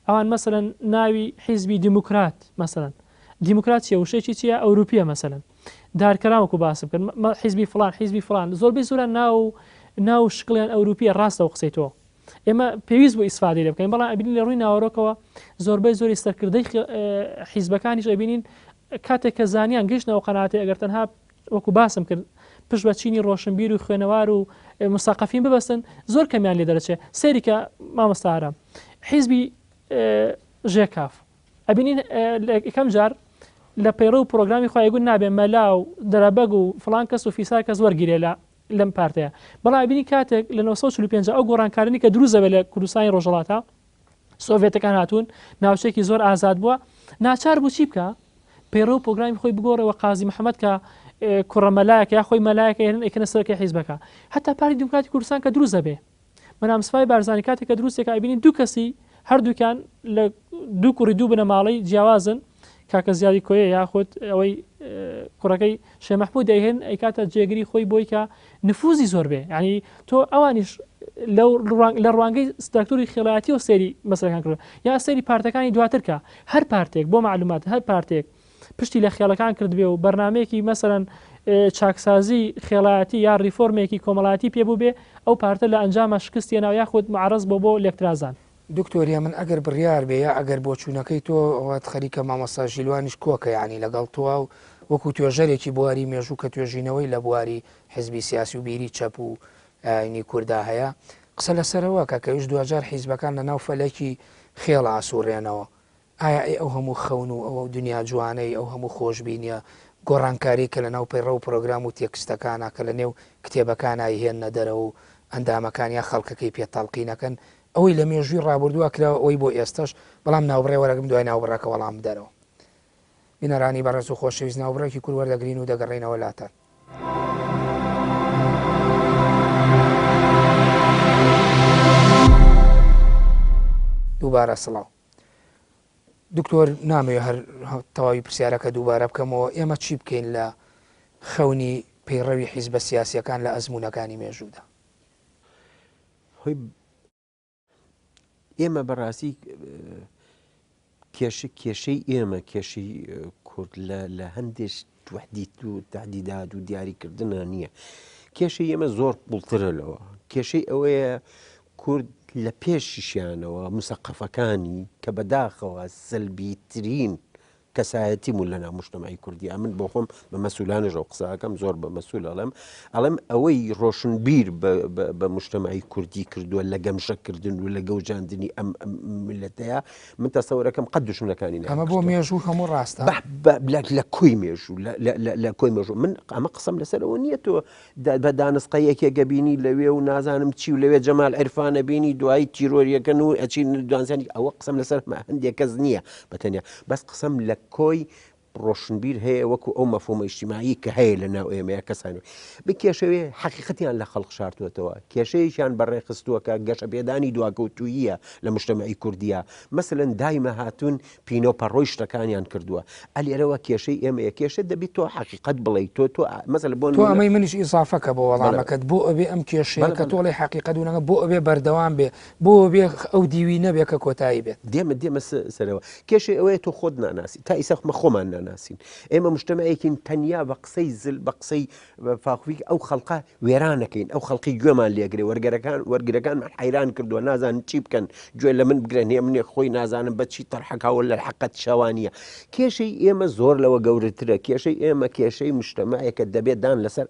ئەوان مەسەلەن ناوی حیزبی دیموکرات مەسەلەن دیموکرات چیە وشەیەکی چیە ئەوروپیە مەسەلەن دارکەراوەکو باسم کرد حیزبی فڵان حیزبی فڵان زۆربەی زۆران ناو شکڵیان ئەوروپیە ڕاستە و قسەیتەوە ئێمە پێویست بۆ ئیسفادەی لێ بکەین بەڵام ئەبینین لە ڕووی ناوەڕۆکەوە زۆربەی زۆری سەرکردەی حیزبەکانیش ئەبینین کاتێک کە زانیان گەشتنەوە قەناتێ ئەگەر تەنها وەکو باسم کرد پشت بە چینی ڕۆشنبیر و خوێنەوار و مساقفین ببەستن زۆر کەمیان لێ دەرەچێت سێریکە مامۆستارە حیزبی ژێکاف ئەبینین یەکەم جار لە پەیڕە و پرۆگرامی خۆیگوون نابێ مەلا و دەرەبەگ و فڵان کەس و فیسا کەس وەرگیرێ لەم پارتەیە بەڵام ئەبینی کاتێک لە 1945 ئەو گۆڕانکارانی کە دروست دەبێت لە کوردستانی ڕۆژهەڵاتە سۆڤێتەکان هاتوون ناوچێکی زۆر ئازاد بووە ناچار بوو چی بکە پەیڕە و پرۆگرامی خۆی بگۆڕەوە قازی محەممەد کە کوڕەمەلایەکە یا خۆی مەلایەکە ئەکەنە سەرەکەی حیزبەکە هەتا پاری دیموکراتی کوردستان کە دروست دەبێ بەنامسفای بارزانانی کاتێک کە دروستێکە ئەبینین دوو کەسی هەردووکیان لە دوو کوڕی دوو بنەماڵەی جیاوازن کاکە زیادی کۆیە یاخود ئەوەی کوڕەکەی شێمەحموود دەیهێن ئەی کاتە جێگری خۆی بۆی کە نفوزی زۆر بێ ینی تۆ ئەوانیش لە ڕوانگەی ستراکتوری خێڵایەتی و سێری مەسەرەکان کردو یا سێری پارتەکانی دواتر کە هەر پارتێک بۆ معلومات هەر پارتێک پشتی لە خێڵەکان کردبێ و بەرنمەیەکی مەسەرەن چاکسازی خێڵایەتی یا ریفۆرمێکی کۆمەڵاتی پێبوو بێ ئەو پارتە لە ئەنجامە شکستی ناو یاخود معرەز بۆ لێکترازان دکتۆریە من ئەگەر بڕیار بێ یا ئەگەر بۆ چوونەکەی تۆ ئەوات خەریکە مامۆستا ژیلوانیش کۆکە ینی لەگەڵ تۆ و وەکو توێژەرێکی بواری مێژوو کە توێژینەوەی لە بواری حزبی سیاسی و بیری چەپ و نی کووردا هەیە قسە لەسەرەوە کە کەویش دوجار حیزبەکان لە ناو فەلەکی خێڵ ئاسوڕێنەوە ئایا ئەو هەموو خەون و ئەو دنیا جوانەی ئەو هەموو خۆشببینیە گۆڕانکاری کە لە ناو پەیڕە و پرۆگرام و تێکستەکانە کە لە نێو کتێبەکان هێنە دەرەوە و ئەندامەکانیا خەڵکەکەی پێتاڵقینەکەن ئەوەی لە مێژووی ڕابردووە کراوە ئەوەی بۆ ئێستش بەڵام ناوبڕێ وەرەگەم دوای ناوبڕەکە وەڵام بدەرەوە بینەرانی بەڕێز و خۆشەویست ناوبڕێکی کورد وەردەگرین و دەگەڕێنەوە لاتان دووبارە سڵاو دکتۆر نامەوێ هەر تەواوی پرسیارەکە دووبارە بکەمەوە ئێمە چی بکەین لە خەونی پەیڕەوی حیزبە سیاسیەکان لە ئەزمونونەکانی مێژوودا ئێمە بەڕاستی کێشەی ئێمە کێشی کورد لە هەندێک توحدیت و تعدیدات و دیاریکردنە نییە کێشەی ئێمە زۆر بڵترەوە کێشەی ئەوەیە کورد لە پێشیشیانەوە مسەقفەکانی کە بەداخەوە سەلبیترین کەسایەتی و لەنا مشتمەی کوردی من بۆ خۆم بە مەسولانەژەوە قساکەم زۆر بە مەسول ئەڵێم ئەوەی ڕۆشنبیر بە مشتمەی کوردی کردووە لە گەمژەکردن و لە گەوجاندنی ئەم ملەتەیە من تەسەورەکەم قەت دوشمنەکانی ئەمە بۆ مێژوو هەموو ڕاستە لە کوی مێژوو لە کۆی مێژوو من ئەمە قسەم لەسەرەوە نییە تۆ بە دانسقەیەکێ گەبینی لەوێ و نازانم چی و لەوێ جەمال عرفانە بینی دوایی تیرۆریەکەن و ئەچین دوانزانی ئەوە قسەم لەسەر هەندێک کەس نییە بەتەنیا بەس قسەم لە کۆی ڕۆشنبیر هەیە وەکو ئەو مەفهومە ئیجتیماعی کە هەیە لە ناو ئێمەیە کەسانی بکێشەوێ حەقیقەتیان لە خەڵق شاردوێتەوە کێشەیەکیان بەڕێخستووە کە گەشە پێدانی دواکەوتوییە لە مجتەمەعی کوردیە مەسەلەن دایمە هاتوون پینۆپەڕۆی شتەکانیان کردووە ئەلێرەوە کێشەی ئێمەیە کێشە دەبێت تۆ حەقیقەت بڵێ تۆ مەسەلەن بۆ تۆ ئەمەی منیش ئیزافەکە بۆ وەڵامەکەت بۆ ئەبێ ئەم کێشەیە کە تۆڵی حەقیقەت و نەگە بۆ ئەبێ بەردەوام بێ بۆ بێ ئەو دیوی نەبێ کە کۆتایی بێت دێمە سەرەوە کێشەی ئەوەیە تۆ خۆت ناناسی تا ئیسەخمە خۆمان ناناسین ئێمە مجتەمەیەکین تەنیا بە قسەی زل بە قسەی فاخوی ئەو خەڵقە وێرانەکەین ئەو خەڵقی گوێمان لێگرێ وەرگەرەکانمان حەیران کردووە نازانن چی بکەن گوێ لە من بگرن هێ منێ خۆی نازانم بە چی تەرحەکاوە لە حەقەت شەوانیە کێشەی ئێمە زۆر لەوە گەورەترە کێشەی ئێمە کێشەی مجتەمەیەکە دەبێت دان لەسەر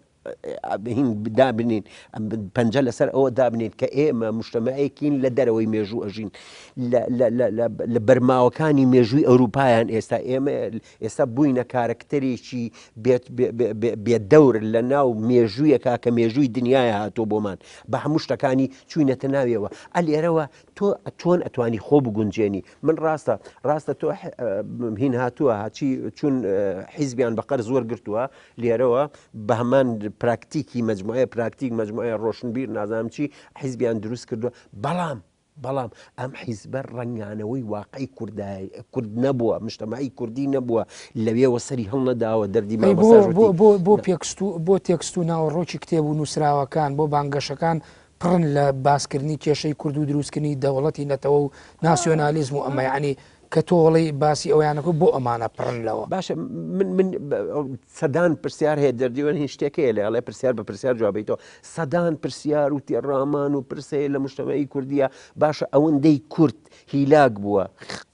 هین دابنین پەنجە لەسەر ئەوە دابنین کە ئێمە مجتەمەیەکین لە دەرەوەی مێژوو ئەژین لە بەرماوەکانی مێژووی ئەوروپایان ئێستا ئێمە ئێستا بووینە کارکتەرێکی بێت دەور لە ناو مێژوویەکە کە مێژووی دنیاە هاتۆ بۆمان بە هەموو شتەکانی چوینەتە ناویەوە ئەلێرەوە تۆ چۆن ئەتوانی خۆ بگونجێنی من ڕاستە تۆ هین هاتووە هاچی چون حیزبیان بەقەر زۆر گرتووە لێرەوە بە هەمان پراکتیکی مجموعە ڕۆشنبیر نازانم چی حیزبیان دروست کردووە بەڵام ئەم حیزبە ڕەنگانەوەی واقعی کورد نەبووە مجتەمەعی کوردی نەبووە لەوێوە سەری هەڵ نەداوە دەردی بۆ تێکست و ناوەڕۆکی کتێب و نووسراوەکان بۆ بانگەشەکان پڕن لە باسکردنی کێشەی کورد و دروستکردنی دەوڵەتی نەتەوە و ناسیۆنالیزم و ئەمە یعنی کە تۆڵی باسی ئەویانەکە بۆ ئەمانە پڕنلەوە باشە من سەدان پرسیار هەیە دەردیوەن هیچ شتێکەیە لە ئەڵێ پرسیار بە پرسیار جوابیتەوە سەدان پرسیار و تێڕامان و پرسەیە لە مجتەمەعی کوردیە باشە ئەوەندەی کورد هیلاک بووە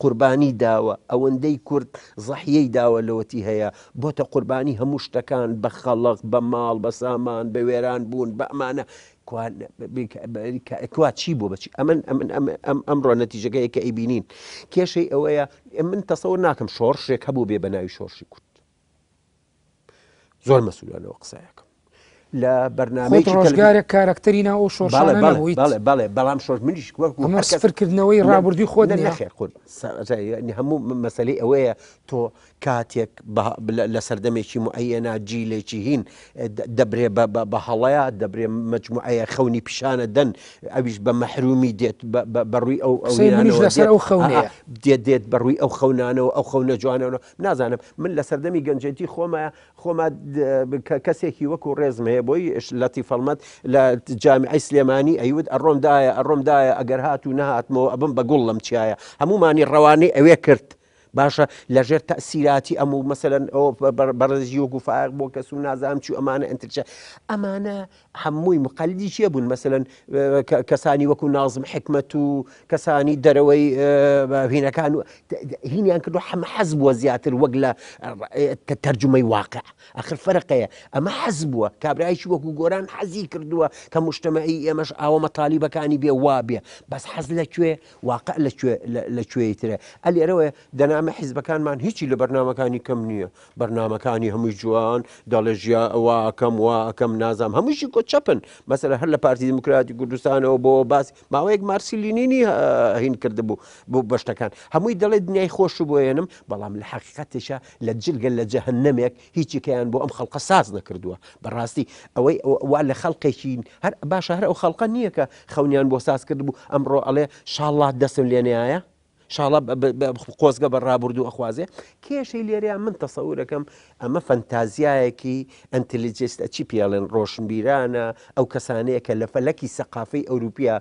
قوربانی داوە ئەوەندەی کورد زەحیەی داوە لەوەتی هەیە بۆتە قوربانی هەموو شتەکان بە خەڵق بە ماڵ بە سامان بە وێران بوون بە ئەمانە کوا چی بوو بەچی ئەمڕۆ نەتیجەکەی کە ئەیبینین کێشەی ئەوەیە من تەسەور ناکەم شۆڕشێک هەبوو بێ بە ناوی شۆڕشی کورد زۆر مەسوولانەوە قسایەکەم لە بەرنامەی ڕۆژگارێک کارکتەری ناو ئەو شۆڕشانە بەڵام شۆڕ منیش سفرکردنەوەی ڕابردووی خۆت نەخێر خۆ هەموو مەسەلەی ئەوەیە تۆ کاتێک لە سەردەمێکی معەنە جیلێکی هین دەبرێ بە هەڵەیە دەبرێ مجموعەیە خەونی پیشانە دەن ئەویش بە مەحرومی دێت بەڕووی دێت بەڕووی ئەو خەونانەوە ئەو خەونە جوانەوە نازانم من لە سەردەمی گەنجێتی خۆمە کەسێکی وەکو ڕێزم هەیە بۆی لەتی فەڵمەت لە جامیعەی سلێمانی ئەیود ئەڕۆمدایە ئەگەر هات و نەهاتمەوە ئەبم بە گوڵ لەم چایە هەمومانی ڕەوانەی ئەوێ کرد باشە لەژێر تەسیراتی ئەموو مەسەلەن ئەو بەڕێزی وەکو فائق بۆ کەس و نازانم چی ئەمانە ئەنترچە ئەمانە هەمووی مقەلدی چیە بوون مەسەلەن کەسانی وەکو نازم حکمەت و کەسانی دەرەوەی هینەکان و هینیان کردو هەمە حەز بووە زیاتر وەک لە تەرجمەی واقع ئەخر فەرقەیە ئەمە حەز بووە کابرایکی وەکو گۆران حەزی کردووە کە مجتەمەعی ئێمەش ئاوە مەتالیبەکانی بێ وا بێ بەس حەز لەکوێ واقع لەکوێیترە ئەلێرەوە دەنامە حیزبەکانمان هیچی لە بەرنامەکانی کەم نییە بەرنامەکانی هەمووی جوان داڵێژیا واکەم نازام هەمووشی کۆ چەپن مەسەلە هەر لە پارتی دموکراتی کوردستانەوە بۆ باسی ماوەیەک مارسیلینینی هین کردبوو بۆ بەشتەکان هەمووی دەڵێ دنیای خۆش بۆێنم بەڵام لە حەقیقەتێشە لە جلگە لە جەهەنەمێک هیچیکەیان بۆ ئەم خەڵقە ساز نەکردووە بەڕاستی ئەوەی وا لە خەڵقێکی هەر باشە هەر ئەو خەڵقە نییە کە خەونیان بۆ ساز کردبوو ئەمڕۆ ئەڵێ شاڵڵات دەستم لێنایە شاڵە قۆزگە بە ڕابردوو ئەخوازێ کێشەی لێرەیان من تەسەورەکەم ئەمە فەنتازیایەکی ئەنتلیجستە چی پێڵێن ڕۆشنبیرانە ئەو کەسانەیە کە لە فەلەکی سەقافەی ئەوروپیا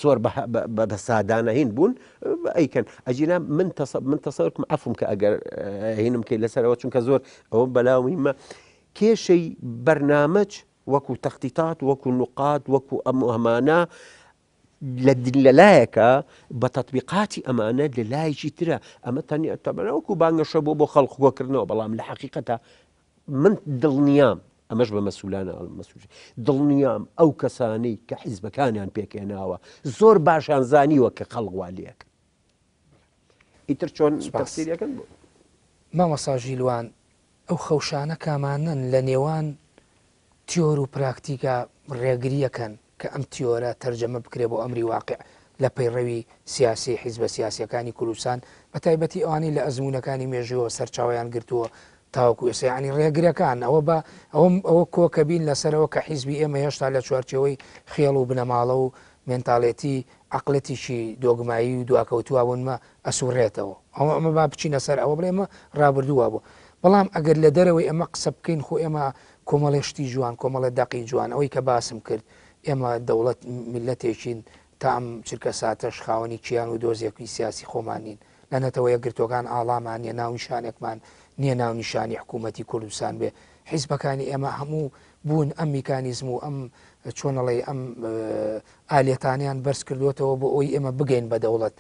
زۆر بە سادانە هین بوون ئەیکەن ئەجینا من تەسەورکم ئەفم کە ئەگەر هینم کەی لەسەرەوە چونکە زۆر ئەوە بەلاویمە کێشەی بەرنامەج وەکو تەختیتات وەکو نوقات وەکو ئەمانە لەلایەکە بە تەطبیقاتی ئەمانە لە لایەکی ترە ئەمە تەنیا تەبەنەوەکو بانگەشە بۆ خەڵقۆکردنەوە بەڵام لە حەقیقەتە من دڵنیام ئەمەش بە مەسئولانە دڵنیام ئەو کەسانەی کە حیزبەکانیان پێکێناوە زۆر باشان زانیوە کە خەڵقوالیەک ئیتر چۆن تەفسیریەکەن بوو مامەساژی لوان ئەو خەوشانە کامانن لە نێوان تیۆر و پراکتیکە ڕێگریەکەن کە ئەم تیۆرە تەرجەمە بکرێ بۆ ئەمری واقع لە پەیڕەوی سیاسی حیزبە سیاسیەکانی کوردستان بە تایبەتی ئەوانی لە ئەزمونونەکانی مێژووە سەرچاویان گرتووە تاوەکو ئێسانی ڕێگرەکان ئەوە کۆکەبین لەسەرەوە کە حیزبی ئێمە هێشتا لە چوارچەوەی خێڵ و بنەماڵە و مێنتاڵێتی عقلەتیشی دۆگمایی و دواکەوتووە بوونمە ئەسوڕێتەوە ئەمە با بچینە سەر ئەوە بڵێمە ڕابردووە بوو بەڵام ئەگەر لە دەرەوەی ئەمە قسە بکەین خۆ ئێمە کۆمەڵێشتی جوان کۆمەڵە دەقی جوان ئەوەی کە باسم کرد ئێمە دەوڵەت میلەتێکین تا ئەم چرکە ساتەش خاوەنی کیان و دۆزیەکەی سیاسی خۆمانین لەنەتەوە یەکگرتوەکان ئاڵامان نیە ناونیشانێکمان نییە ناونیشانی حکوومەتی کوردستان بێ حیزبەکانی ئێمە هەموو بوون ئەم میکانیزم و ئەم چۆنەڵی ئەم ئالێتانیان بەرز کردوێتەوە بۆ ئەوی ئێمە بگەین بە دەوڵەت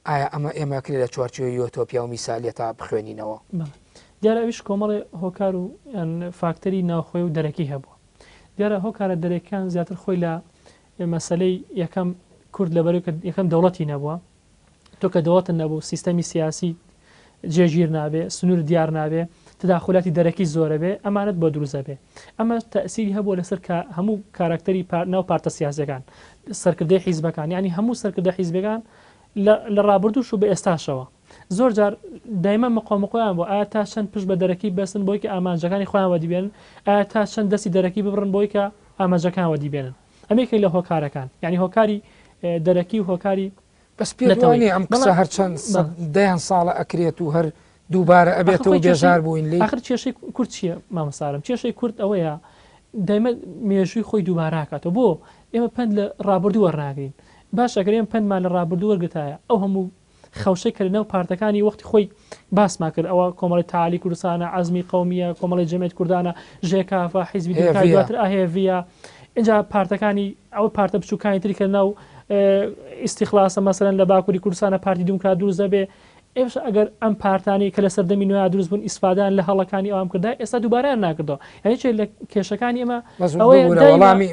ئایا ئەمە ئێمەکرێت لە چوارچێوەی یۆتۆپیا و میسالیەتا بخوێنینەوە دیارە ئەویش کۆمەڵی هۆکار و فاکتەری ناوخۆی و دەرەکی هەبووە دیارە هۆکارە دەرەکان زیاتر خۆی لە مەسلەی یەکەم کورد لەبەر یەکەم دەوڵەتی نەبووە تۆ کە دەوڵەتن نەبوو سیستەمی سیاسی جێگیر نابێ سنوور دیار نابێ تداخلاتی دەرەکی زۆرە بێ ئەمانەت بۆ دروزە بێ ئەمە تەسیری هەبووە لەسەر هەموو کارکتەری ناو پارتە سیاسەکان سەرکردەی حیزبەکان یعنی هەموو سەرکردە حیزبەکان لە ڕابردوش و بە ئێستاشەوە زۆر جار دایمە مقۆمقۆیان بۆ ئایا تا چەند پشت بە دەرەکی بەسن بۆی کە ئامانجەکانی خۆیان وەدیبێنن ئایا تا چەند دەستی دەرەکی ببڕن بۆی کە ئامانجەکان وەدیبێنن ئەمێکی لە هۆکارەکان یعنی هۆکاری دەرەکی و هۆکاری بەس پێوانی ئەم قسە هەرچەند دەیان ساڵە ئەکرێت و هەر دووبارە ئەبێتەوە بێژار بووین لێ آخر کێشەی کورد چییە مامەسارم کێشەی کورد ئەوەیە دایمە مێژووی خۆی دووباراکاتەوە بۆ ئێمە پند لە ڕابردوو وەرناگرین باش ئەگەر ئێمە پندمان لە ڕابردوو وەرگتایە ئەو هەموو خەوشەی کردنەوە پارتەکانی وەختی خۆی باسما کرد ئەوە کۆمەڵی تعالی کوردستانە عەزمی قەومیە کۆمەڵی جەمعیەت کوردانە ژێکافە حیزبی دوکای دواتر ئاهێڤیە اینجا پارتەکانی ئەو پارتە بچووکانی تری کردنە و ئیستیخلاسە مەسەرەن لە باکووری کوردستانە پارتی دیموکرات دروست دەبێ ئێش ئەگەر ئەم پارتانی کە لە سەردەمی نوێ دروست بوون ئیسفادان لە هەڵەکانی ئەوام کردا ئێستا دووبارەیان ناکردەوە یعنی چێ لە کێشەکانی ئێمە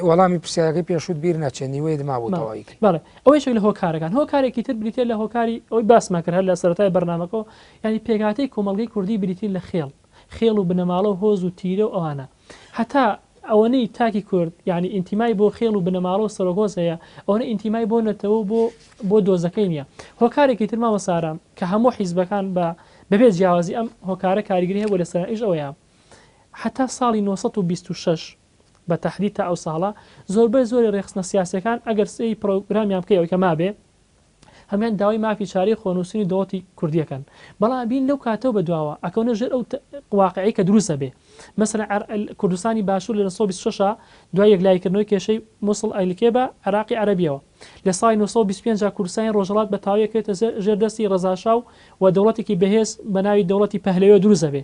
وەڵامی پرسیارەکەی پێشوت بیر نەچێنی وێ دمابووتەوەی بەڵێ ئەوەیەک لە هۆکارەکان هۆکارێکی تر بریتێ لە هۆکاری ئەوەی باسمان کرد هەر لە سەرەتای بەرنامەکەەوە ینی پێگاتەی کۆمەڵگەی کوردی بریتین لە خێڵ و بنەماڵە و هۆز و تیرە و ئەوانە هەتا ئەوەنەی تاکی کورد یعنی ئینتیمای بۆ خێڵ و بنەماڵە و سەرۆگۆز هەیە ئەوەنە ئینتیمای بۆ نەتەوە بۆ دۆزەکەی نییە هۆکارێکی تر مامەسارم کە هەموو حیزبەکان بەبێت جیاوازی ئەم هۆکارە کاریگری هەیە بۆ لە سەرئیش ئەوەیە حتا ساڵی 1926 بە تەحدید تا ئەو ساڵە زۆربەی زۆری ڕێخستنە سیاسەکان ئەگەر سی پرۆگرامیان بکەیەوە کە مابێ هەمان داوای مافی چاری خۆنووسینی دەوڵەتی کوردیەکەن بەڵام بین لەو کاتەوە بەدواوە ئەکەونە ژێر ئەو واقعی کە دروستە بێ مەسەلا کوردستانی باشوور لە 1926 دوای یەکلایکردنەوەی کێشەی مووسڵ ئایلکێ بە عراقی عەرەبیەوە لە ساڵی 1925 کوردستانی ڕۆژهەڵات بە تاویەکێتە ژێر دەستی ڕەزاشاو و دەوڵەتێکی بەهێز بە ناوی دەوڵەتی پەهلەویە دروستە بێ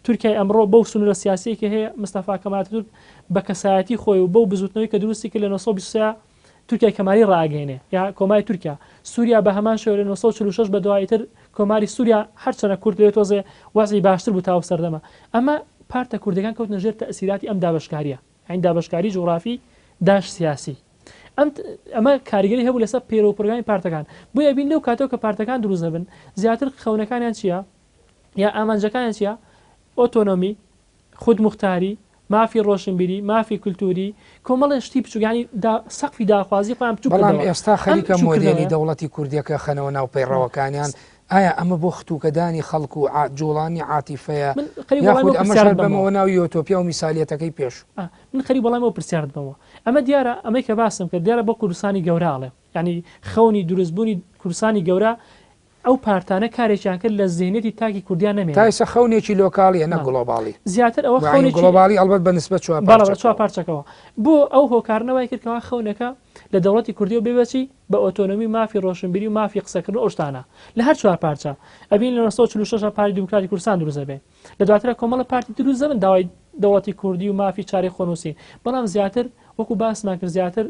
تورکای ئەمڕۆ بەو سنوورە سیاسیەکی هەیە مستەفا کەمال ئاتاتورک بە کەسایەتی خۆی و بەو بزوتنەوەی کە دروستی کرد لە 1923 تورکای کەمالی ڕاگەێنێ یا کۆماری تورکیا سووریا بە هەمان شێوە لە 1946 بە دواییتر کۆماری سووریا هەرچەنە کورد لێت تۆزێ وەزی باشتر بوو تاو سەردەمە ئەمە پارتە کوردەکان کەوتنە ژێر تەسیراتی ئەم دابەشکاریە ئەین دابەشکاری جوغرافی داش سیاسی ئەمە کاریگەری هەبوو لەسەر پێرەوپڕگانی پارتەکان بۆیە بین لەو کاتەوە کە پارتەکان دروست دەبن زیاتر خەونەکانیان چییە یا ئامانجەکانیان چییە ئۆتۆنۆمی خودموختاری مافی ڕۆشنبیری مافی کولتوری کۆمەڵی شتی بچووگانی سەقفی داخوازی خۆیان بچوو بەڵام ئێستا خەریکە مۆدێلی دەوڵەتی کوردیەکە خەنەوە ناو پەیڕەوەکانیان ئایا ئەمە بۆ ختوکەدانی خەڵکو و جوڵانی عاتیفەیە یاخود ئەمەشار بەمەوە ناوی یۆتۆپیا و میسالیەتەکەی پێش من خەری بەڵامەوە پرسیارت بەوە ئەمە دیارە ئەمەی کە باسم کرد دیارە بۆ کوردستانی گەوراڵێ ینی خەونی دروستبوونی کوردستانی گەورە ئەو پارتانە کارێکیان کرد لە زیێنێتی تاکی کوردیان نەمێنێت تایسە خەونێکی لۆکاڵیە نە گڵۆباڵی زیاتر ئەوە خەونی گڵۆباڵی ئەلبەت بەنسبەت چوار پارچەکەەوە بۆ ئەو هۆکارنەوەی کردکەوە خەونەکە لە دەوڵەتی کوردی و ببەچی بە ئۆتۆنۆمی مافی ڕۆشنبیری و مافی قسەکردن ئەوشتانە لە هەر چوار پارچە ئەبین لە 1946 پارتی دیموکراتی کوردستان دروست دەبێ لە دواترە کۆمەڵە پارتی دروست دەبن داوای دەوڵەتی کوردی و مافی چاری خۆنووسین بەڵام زیاتر وەکو باسمان کرد زیاتر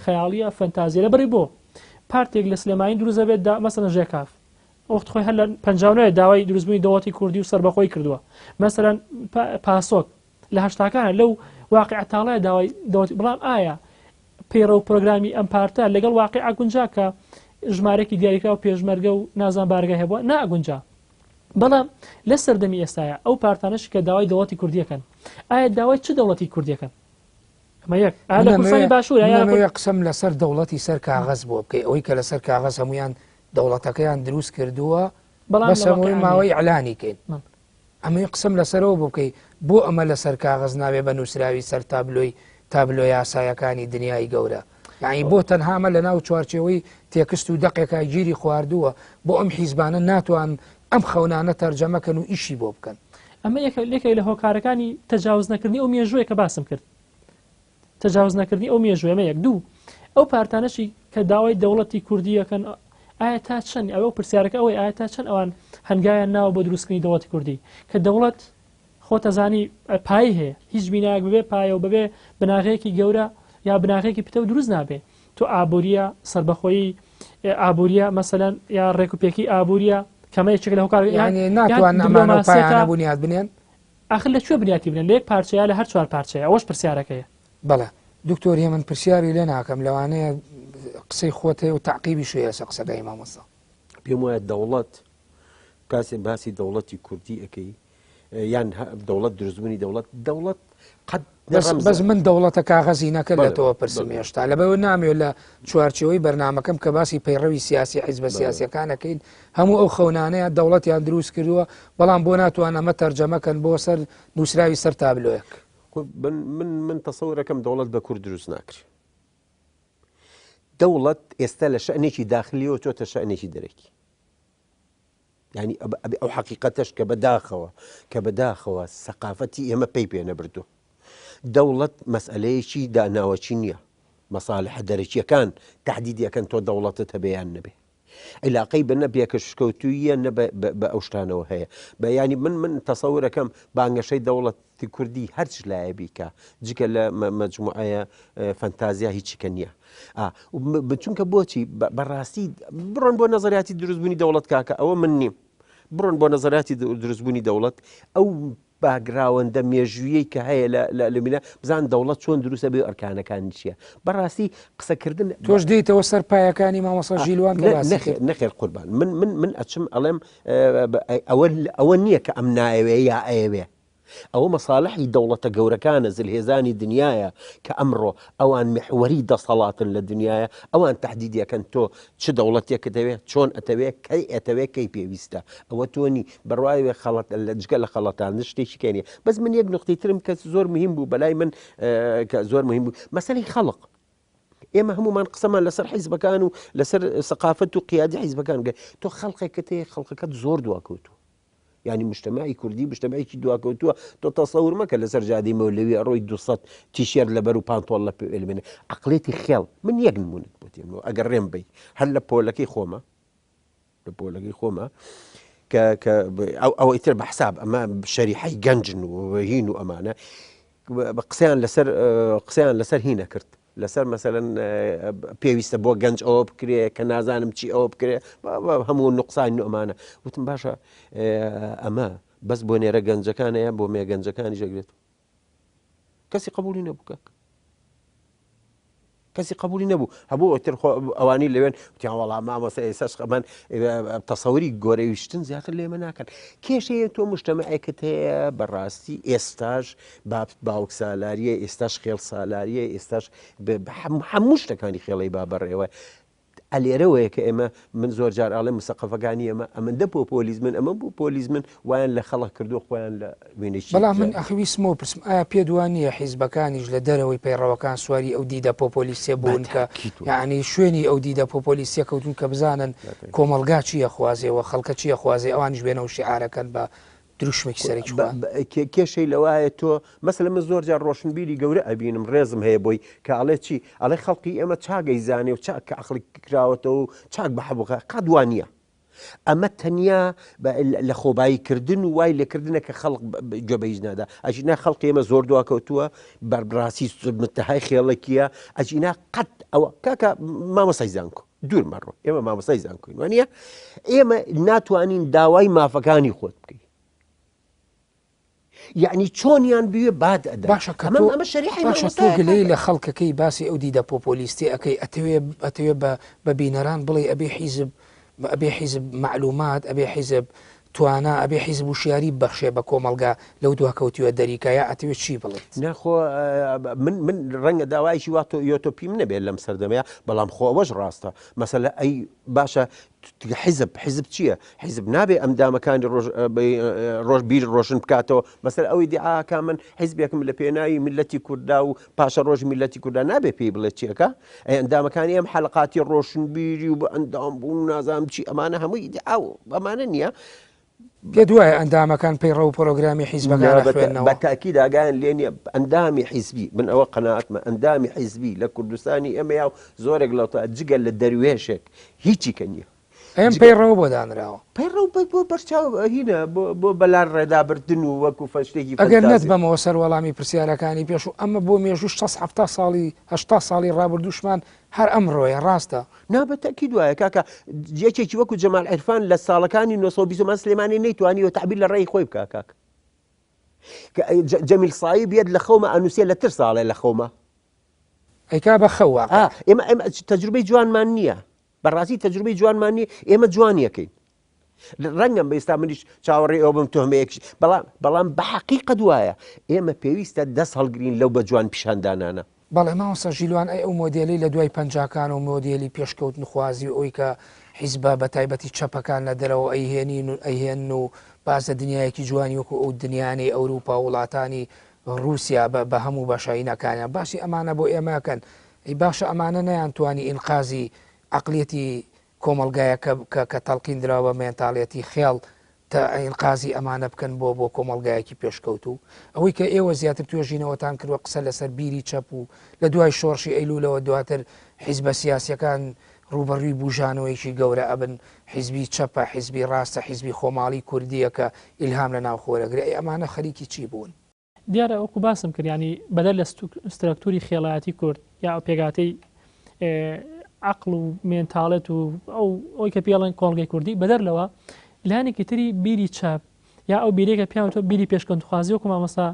خەیاڵیە فەنتازیە لەبەری بۆ پارتێک لە سلێمانی دروست دەبێت مەسەڵەن ژێکاف وەخت خۆی هەر لە 59 داوای دروستبوونی دەوڵەتی کوردی و سەربەخۆی کردووە مەسەڵەن پاسۆک لە هەشتاکانە لەو واقع تاڵای داوای دەوڵەتی بەڵام ئایا پەیڕە و پرۆگرامی ئەم پارتە لەگەڵ واقع گونجا کە ژمارەی دیاریکرا و پێشمەرگە و نازان بارگە هەبووە ناگونجا بەڵام لە سەردەمی ئێستاە ئەو پارتانەش کە داوای دەوڵەتی کوردیەکەن ئایا داوای چ دەوڵەتی کوردیەکەن ئەمە یەک کوردستانی باشوور قسم لەسەر دەوڵەتی سەر کاغەز بۆ بکەی ئەوەی کە لەسەر کاغەز هەمویان دەوڵەتەکەیان دروست کردووە بەسەمەوەی ماوەی ئەلانیکەین ئەمەی قسم لەسەرەوە بۆ بکەی بۆ ئەمە لەسەر کاغەز نابێ بە نووسراوی سەر تابلۆی یاسایەکانی دنیای گەورە یعنی بۆ تەنهامە لە ناو چوارچێەوەی تێکست و دەقێکە گیری خواردووە بۆ ئەم حیزبانە ناتوان ئەم خەونانە تەرجەمەکەن و ئیشی بۆ بکەن ئەمە لێکێک لە هۆکارەکانی تەجاوز نەکردنی ئەو مێژوویە کە باسم کرد تەجاوز نەکردنی ئەو مێژوێمە یەک دوو ئەو پارتانەشی کە داوای دەوڵەتی کوردیەکەن ئایا تا چەند ئەوە پرسیارەکە ئەوەی ئایا تا چەند ئەوان هەنگایان ناوە بۆ دروستکردنی دەوڵەتی کوردی کە دەوڵەت خۆتەزانی پای هەیە هیچ بیناک ببێ پایە و ببێ بناغەیەکی گەورە یا بناغەیەکی پتە و دروست نابێ تۆ ئابوووریە سربەخۆیی ئابوووریە مەسەلەن یا ڕێکوپێکی ئابوووریە کەمەیەک لە هۆکار ناتوان نامانەوە بنیاد بنێن ئاخر لەکوێ بنیاتی بنێن لە یەک پارچەیە لە هەر چوار پارچەیە ئەوەش پرسیارەکەیە بەڵێ دکتۆر هێمن پرسیاری لێ ناکەم لەوانەیە قسەی خۆت هەیە و تعقیبی شوێ لەسەر قسەکەی مامۆستا پێم وایە دەوڵەت کاسێ باسی دەوڵەتی کوردی ئەەکەی یان دەوڵەت دروستبوونی دەوڵەت قەت بەس من دەوڵەتە کاغەزی نەکرد لە تۆوە پرسم هێشتا لەبەوە نامێت لە چوارچەوەی بەرنامەکەم کە باسی پەیڕەوی سیاسی حیزبە سیاسیەکانەکەین هەموو ئەو خەونانەیە دەوڵەتیان دروست کردووە بەڵام بۆ ناتوان ئەمە تەرجەمەکەن بۆ سەر نووسراوی سەر تابلۆیەک من تەسەورەکەم دەوڵەت بە کورد دروست ناکرێت دەوڵەت ئێستا لە شەئنێکی داخلیەوە چۆتە شەئنێکی دەرەکی یعنی ئەو حەقیقەتەش کە بەداخەوە سەقافەتی ئێمە پێی پێ نەبردووە دەوڵەت مەسئلەیەکی داناوەچی نییە مەساڵحە دەرەکیەکان تهدیدیەکەن تۆ دەوڵەتت هەبێیان نەبێ علاقەی بە نەبێ کە شکەوتویە نە بە ئەو شتانەوە هەیە بە ینی من تەسەورەکەم بانگەشەی دەوڵەتی کوردی هەرچ لایە بیکە جگە لە مەجموعەیە فەنتازیا هیچیکە نییە چونکە بۆچی بەڕاستی بڕۆن بۆ نەزەریاتی دروستبوونی دەوڵەت کاکە ئەوە من نیم بڕۆن بۆ نەزەراتی دروستبوونی دەوڵەت ئەو باگراوەندە مێژویەی کە هەیە لە مینە بزان دەوڵەت چۆن دروستە بێ ئەرکانەکانی چییە بەڕاستی قسەکردن تۆش دێتەوە سەر پایەکانی مامۆستا ژیلوان نەخێر قوربان من ئەچم ئەڵێم ئەوە نییە کە ئەم نایەوێ یا ئەیەوێ ئەوە مەساڵحی دەوڵەتە گەورەکانە زلهێزانی دنیاە کە ئەمڕۆ ئەوان محوەری دەسەڵاتن لە دنیاە ئەوان تهدیدیەکەن تۆ چ دەوڵەتێکە دەوێت چۆن ئەتەوێت کەی ئەتەوێت کەی پێویستە ئەوە تۆنی بڕواوێ خەڵەت لە جگە لە خەڵەتان شتێکی کەنیە بەس من یەک نقطەی ترم کە زۆر مهم بوو بەلای من کە زۆر مهم بوو مەسەلەی خەڵق ئێمە هەمومان قسەمان لەسەر حیزبەکان و لەسەر سەقافەت و قیادی حیزبەکان تۆ خەڵقێکت هەیە خەڵقەکەت زۆر دواکەوتووە يعني مجتمعي كردي مجتمعي كي دواكوتوا تصور ما كان لسر جادي مولوي روي دوصات تيشير لبرو بانطول لبي عقليتي خيال من يجنمون بوتي اقرم بي هل لبولكي خوما ك او يتر بحساب اما شريحي جنجن وهين وامانه قسيان لسر هنا كرت لەسەر مەسەلەن پێویستە بۆ گەنج ئەوە بکرێ کە نازانم چی ئەوە بکرێ هەموو نوقسانی ئەمانە وتم باشە ئەمە بەس بۆ نێرە گەنجەکانەیە بۆ مێ گەنجەکانی ژەگرێت کەسی قبولی نەبوو کاک کەسی قبولی نەبوو هەبوو تر ئەوانی لەوێن وتیان وەڵام مامۆستا ئێستاش من تەسەوری گۆرەویشتن زیاتر لێمە ناکەن کێشەیە تۆ مجتەمەعێکت هەیە بەڕاستی ئێستاش باوک سالاریە ئێستاش خێڵ سالاریە ئێستاش هەموو شتەکانی خێڵی بابەڕێوە ئەلێرەوەیە کە ئێمە من زۆر جار ئاڵێ مسەقەفەکانی ئەمە ئەمەندە پۆپۆلیزمن ئەمە بوو پۆلیزمن وایان لە خەڵک کردو خۆیان لە وێنەی بەڵام من ئەخویستمەوە پرسم ئایا پێ وانە حیزبەکانیش لە دەرەوەی پەیڕەوەکان سواری ئەو دیدە پۆپۆلیسیە بوون کە یعنی شوێنی ئەو دیدە پۆپۆلیسیە کەوتون کە بزانن کۆمەلگا چییە خوازێەوە خەڵکە چییە خوازێ ئەوانیش بێنەوە شیعارەکەن بە دروشمێکی سەرێکی کێشەی لەوایە تۆ مەسەلەن من زۆر جار ڕۆشنبیری گەورە ئەبینم ڕێزم هەیە بۆی کە ئەڵێ چی ئەڵێ خەڵکی ئێمە چاگەی زانێ و چاک کە عەقڵی کراوەتەوە و چاک بە حەبووقە قەت وانە ئەمە تەنیا لە خۆباییکردن و وای لێکردنە کە خەڵق گوێبەیج نادا ئەژینا خەڵقی ئێمە زۆر دواکەوتووە بەڕاستی متەهای خێڵێکیە ئەجینا قەت ئەوە کاکە مامەسای زانکۆ دوور مەڕۆ ئێمە مامەسای زانکۆین وانە ئێمە ناتوانین داوای مافەکانی خۆت بکەین یعنی چۆنیان بوێ باد ئەدا باشە تۆ گلەی لە خەڵکەکەی باسی ئەو دیدە پۆپۆلیستی ئەەکەی ئەتەوێ بە بینەران بڵێ ئەبێ حیزب معلومات ئەبێ حیزب توانە ئەبێ حیزب وشیاری بەخشێ بە کۆمەلگا لەو دواکەوتیوە دەریکایە ئەتەوێت چی بڵێت نەخۆ من ڕەنگە داوایشی واتۆ یۆتۆپیم نەبێت لەم سەردەمەیە بەڵام خۆ ئەوەش ڕاستە مەسەلە ئەی باشە حیزب چییە؟ حیزب نابێ ئەمدامەکانی ڕۆژ بیر ڕۆشن بکاتەوە مەسەر ئەوەی دیعاکە من حیزبێکم لە پێناوی میلەتی کووردا و پاشە ڕۆژ میلەتی کووردا نابێ پێی بڵێت چیەکە ئەندامەکانی ئەم حەلقاتی ڕۆشنبیری و بە ئەندام بوو نازانم چی ئەمانە هەمووی دیعا و ئەمانە نییە پێ دوایە ئەندامەکان پەیڕە و پرۆگرامی حیزبەکان خوێندنەوە بەتاکی داگایان لێ نییە ئەندامی حیزبی من ئەوە قەناعەتمە ئەندامی حیزبی لە کوردستانی ئێمە و زۆرێک لەوتە جگەل لە دەروێشێک هیچی کە نییە ئەم پەیڕەوە بۆ دانراوە پەیڕە بۆ بەرچاو هینە بۆ بەلار ڕێدابردن و وەکو فەشتێکی ئەگەر نەت بەمەوە سەر وەڵامی پرسیارەکانی پێش و ئەمە بۆ مێژوو 6 ساڵی ڕابردوشمان هەر ئەمڕۆیە ڕاستە نابەتەکی دوایە کاکە یەکێکی وەکو جەمال عیرفان لە ساڵەکانی 1920 سلێمانی نەیتوانیوە تعبیر لە ڕێی خۆی بکە کاک جەمیل سایب بێت لە خەومە ئەنووسێ لە تر ساڵێ لە خەومە ئەیکا بە خەوە ئێمە تەجروبەی جوانمان نییە بەڕاستی تەجروبەی جوانمان نیە ئێمە جوانیەکەین ڕەنگەم بە ئێستا منیش چاوەڕێ ئەو بم تۆمەیەکی بەڵام بە حەقیقە دوایە ئێمە پێویستە دەست هەڵگرین لەو بە جوان پیشاندانانە بەڵێ ماوەسە ژیلوان ئەو مۆدیلی لە دوای پەنجاکان و مۆدیلی پێشکەوت نخوازی ئەوی کە حیزبە بە تایبەتی چەپەکان لە دەرەوە ئەیهێن و بازە دنیایەکی جوانی وەکو ئەو دنیانەی ئەوروپا وڵاتانی رووسیا بە هەموو بەشاینەکانیان باسی ئەمانە بۆ ئێمەکەن ئەی باشە ئەمانە نەیانتوانی ئینقازی عقلێتی کۆمەلگایە کە تەڵقین درراوە مێنتاڵێتی خێڵ تا ئینقازی ئەمانە بکەن بۆ کۆمەلگایەکی پێشکەوت و ئەوەی کە ئێوە زیاتر توێژینەوەتان کردوە قسە لەسەر بیری چەپ و لە دوای شۆڕشی ئەیلولەوە دواتر حیزبە سیاسیەکان ڕوبەڕووی بوژانەوەیکی گەورە ئەبن حیزبی چەپە حیزبی ڕاستە حیزبی خۆماڵی کوردیە کە ئیلهام لە ناوخۆرەگرێ ئەمانە خەریکی چی بوون دیارە وەکو باسم کرد ینی بەدەر لە سترەکتوری خێڵایەتی کورد یا پێگاتەی عقل و مێنتاڵێت و ئەوی کە پێڵێن کۆڵگەی کوردی بەدەر لەوە لایەنێکی تری بیری چاپ یا ئەو بیرێکە پیاوەوە بیری پێشکەوتخوازی وەکو مامۆستا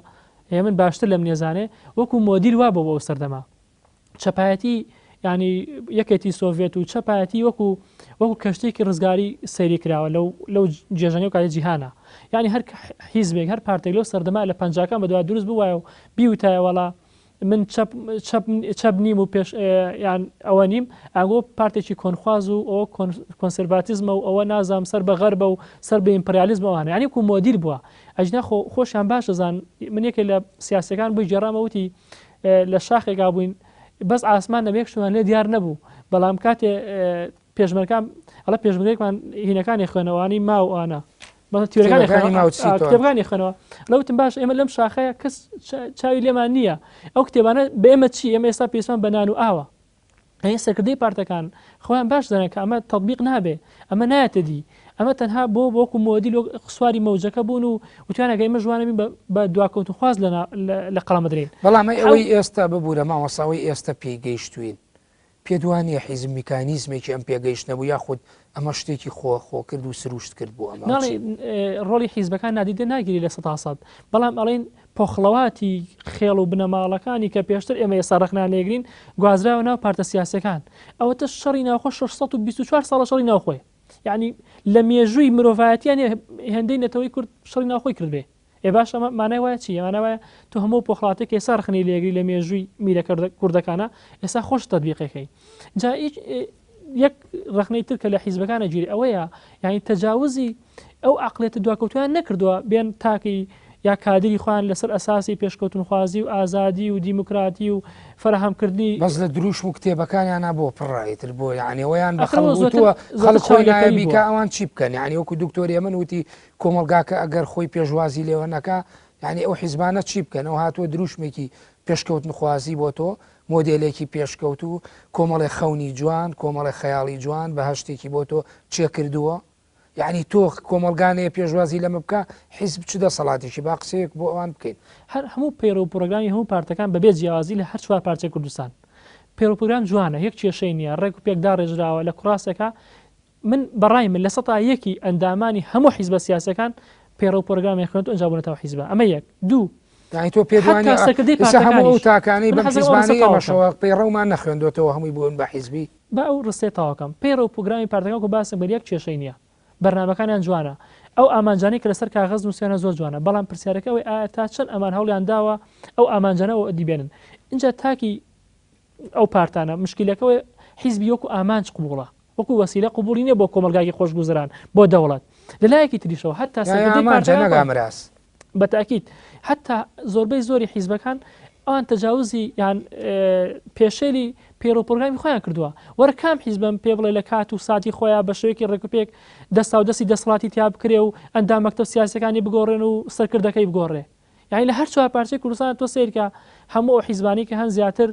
من باشتر لەم نێزانێ وەکو مۆدیل وا بۆ سەردەما چەپایەتی ینی یەکێتی سۆڤێت و چەپایەتی وەکو کەشتێکی ڕزگاری سەیری کراوە لەو جێژانی و کاتی جیهانە ینی هەر حیزبێک هەر پارتێک لەو سەردەما لە پەنجاکان بەدوای دروست بووایە و بیوتایە وەڵا من چەپ نیم و پێش یان ئەوە نیم ئاگۆ پارتێکی کۆنخواز و ئەوە کۆنسەرڤاتیزمە و ئەوە نازام سەر بە غەربە و سەر بە ئیمپریالیزمەوانە ینی وەکو مۆدیل بووە ئەجنا خۆشیان باشەزان من یەکێک لە سیاسەکان بووی جێڕامەوتی لە شاخێکا بووین بەس ئاسمان نەبێک شتمان لێ دیار نەبوو بەڵام کاتێ پێشمەرەکان ئەڵە پێشمەرێکمان هینەکانی خوێنەوەی ماوانە کتێبەکانی خوێنەوە لەوتم باش ئێمە لەم شاخەیە کەس چاوی لێمان نییە ئەو کتێبانە بە ئێمە چی ئێمە ئێستا پێویستمان بە نان و ئاوە ئەی سەرکردەی پارتەکان خۆیان باش دەنە کە ئەمە تەطبیق نابێ ئەمە نایەتە دی ئەمە تەنها بۆ وەکو مۆدیل سواری مەوجەکە بوون و وتوانەکە ئێمە ژوانەبین بە دواکەوت خواز لە قەڵەمەدرێن بەڵام ئەوەی ئێستا ببوورە ماوەساوی ئێستا پێگەیشتوین پێدوانیە حیزب میکانیزمێکی ئەم پێگەیشت نەبوو یاخود ئەمە شتێکی خۆ کرد و سروشت کرد بوو ئەمە ڕۆلی حیزبەکان نادیدە ناگیری لە 100 بەڵام ئەڵێن پۆخڵەواتی خێڵ و بنەماڵەکانی کە پێشتر ئێمە ێستا ڕخنانێگرین گوازراوە ناو پارتە سیاسەکان ئەوەتە شەڕی ناوخۆ 624 ساڵە شەڕی ناوخۆی یعنی لە مێژووی مرۆڤایەتیان هێندەی نەتەوەی کورد شەڕی ناوخۆی کرد بێ باش ئەمە مانای وایە چی ئەمانە وایە تۆ هەموو پۆخڵاتێک ئێستا ڕخنی لێگری لە مێژووی میرە کوردەکانە ئێستا خۆش تەطبیقەکەی جا یەک ڕخنەی تر کە لە حیزبەکانە گیری ئەوەیە یعنی تەجاوزی ئەو عقلێتە دواکەوتویان نەکردووە بێن تاکی یا کادری خوان لەسەر ئەساسی پێشکەوتنخوازی و ئازادی و دیموکراتی و فەرەهەمکردنی بەس لە دروشم و کتێبەکانیانە بۆ پڕایتر بۆ یعنیەوەیان بە خەڵک خۆی نایبیکە ئەوان چی بکەن یعنی وەکو دکتۆری من وتی کۆمەلگاکە ئەگەر خۆی پێشوازی لێوە نەکە یعنی ئەو حیزبانە چی بکەن ئەو هاتووە دروشمێکی پێشکەوتنخوازی بۆ تۆ مۆدلێکی پێشکەوت و کۆمەڵی خەونی جوان کۆمەڵی خەیاڵی جوان بە هەشتێکی بۆ تۆ چێ کردووە یعنی تۆ کۆمەلگانەیە پێشوازی لەمە بکە حیزب چ دەسەڵاتێکی با قسەیەک بۆ ئەوان بکەین. هەر هەموو پەیڕە و پرۆگرامی هەموو پارتەکان بەبێ جیاوازی لە هەر چوار پارچەی کوردستان پێرۆپرۆگرام جوانە یەک کێشەی نییە ڕێک و پێکدا ڕێژراوە لە کوڕاستەکە من بەڕای من لە سەتا یەکی ئەندامانی هەموو حیزبە سیاسەکان پێڕە و پرۆگرامی خوێنێت ئەنجا بوونەتەوە حیزبە ئەمە یەک دوو یعنی تۆ پێدوانی هەموو ئەو تاکانەی بەم حیزبانەی ئەمەشەوە پەیڕەومان نەخوێندوێتەوە هەمووی بوون بە حیزبی با ئەو ڕستێ تاواکەم پێڕە و پرۆگرامی پارتەکان و باسم بەر یەک کێشەی نییە بەرنامەکانیان جوانە ئەو ئامانجانەی کە لەسەر کاغەز نووسیانە زۆر جوانە بەڵام پرسیارەکە ئەوەی ئایا تا چەند ئەمان هەوڵیان داوە ئەو ئامانجانەوە ئەدیبێنن اینجا تاکی ئەو پارتانە مشکلەکەەوەی حیزبی وەکو ئامانج قبوڵە وەکو وەسیلە قبولی نیە بۆ کۆمەلگای خۆشگوزەران بۆ دەوڵەت لەلایەکی تریشەوە هەتا سەرمەراس بەتاکید هەتا زۆربەی زۆری حیزبەکان ئەوان تەجاوزی یان پێشێلی پێڕۆپۆرگامی خۆیان کردووە وەرە کام حیزبم پێ بڵێ لە کات و ساتی خۆیان بە شوەیەکی ڕێکوپێک دەستا و دەستی دەسەڵاتی تیا بکرێ و ئەندام مەکتەب سیاسەکانی بگۆڕێن و سەرکردەکەی بگۆڕێ یعنی لە هەر چوار پارچەی کوردستان تۆ سیرکە هەموو ئەو حیزبانی کە هەن زیاتر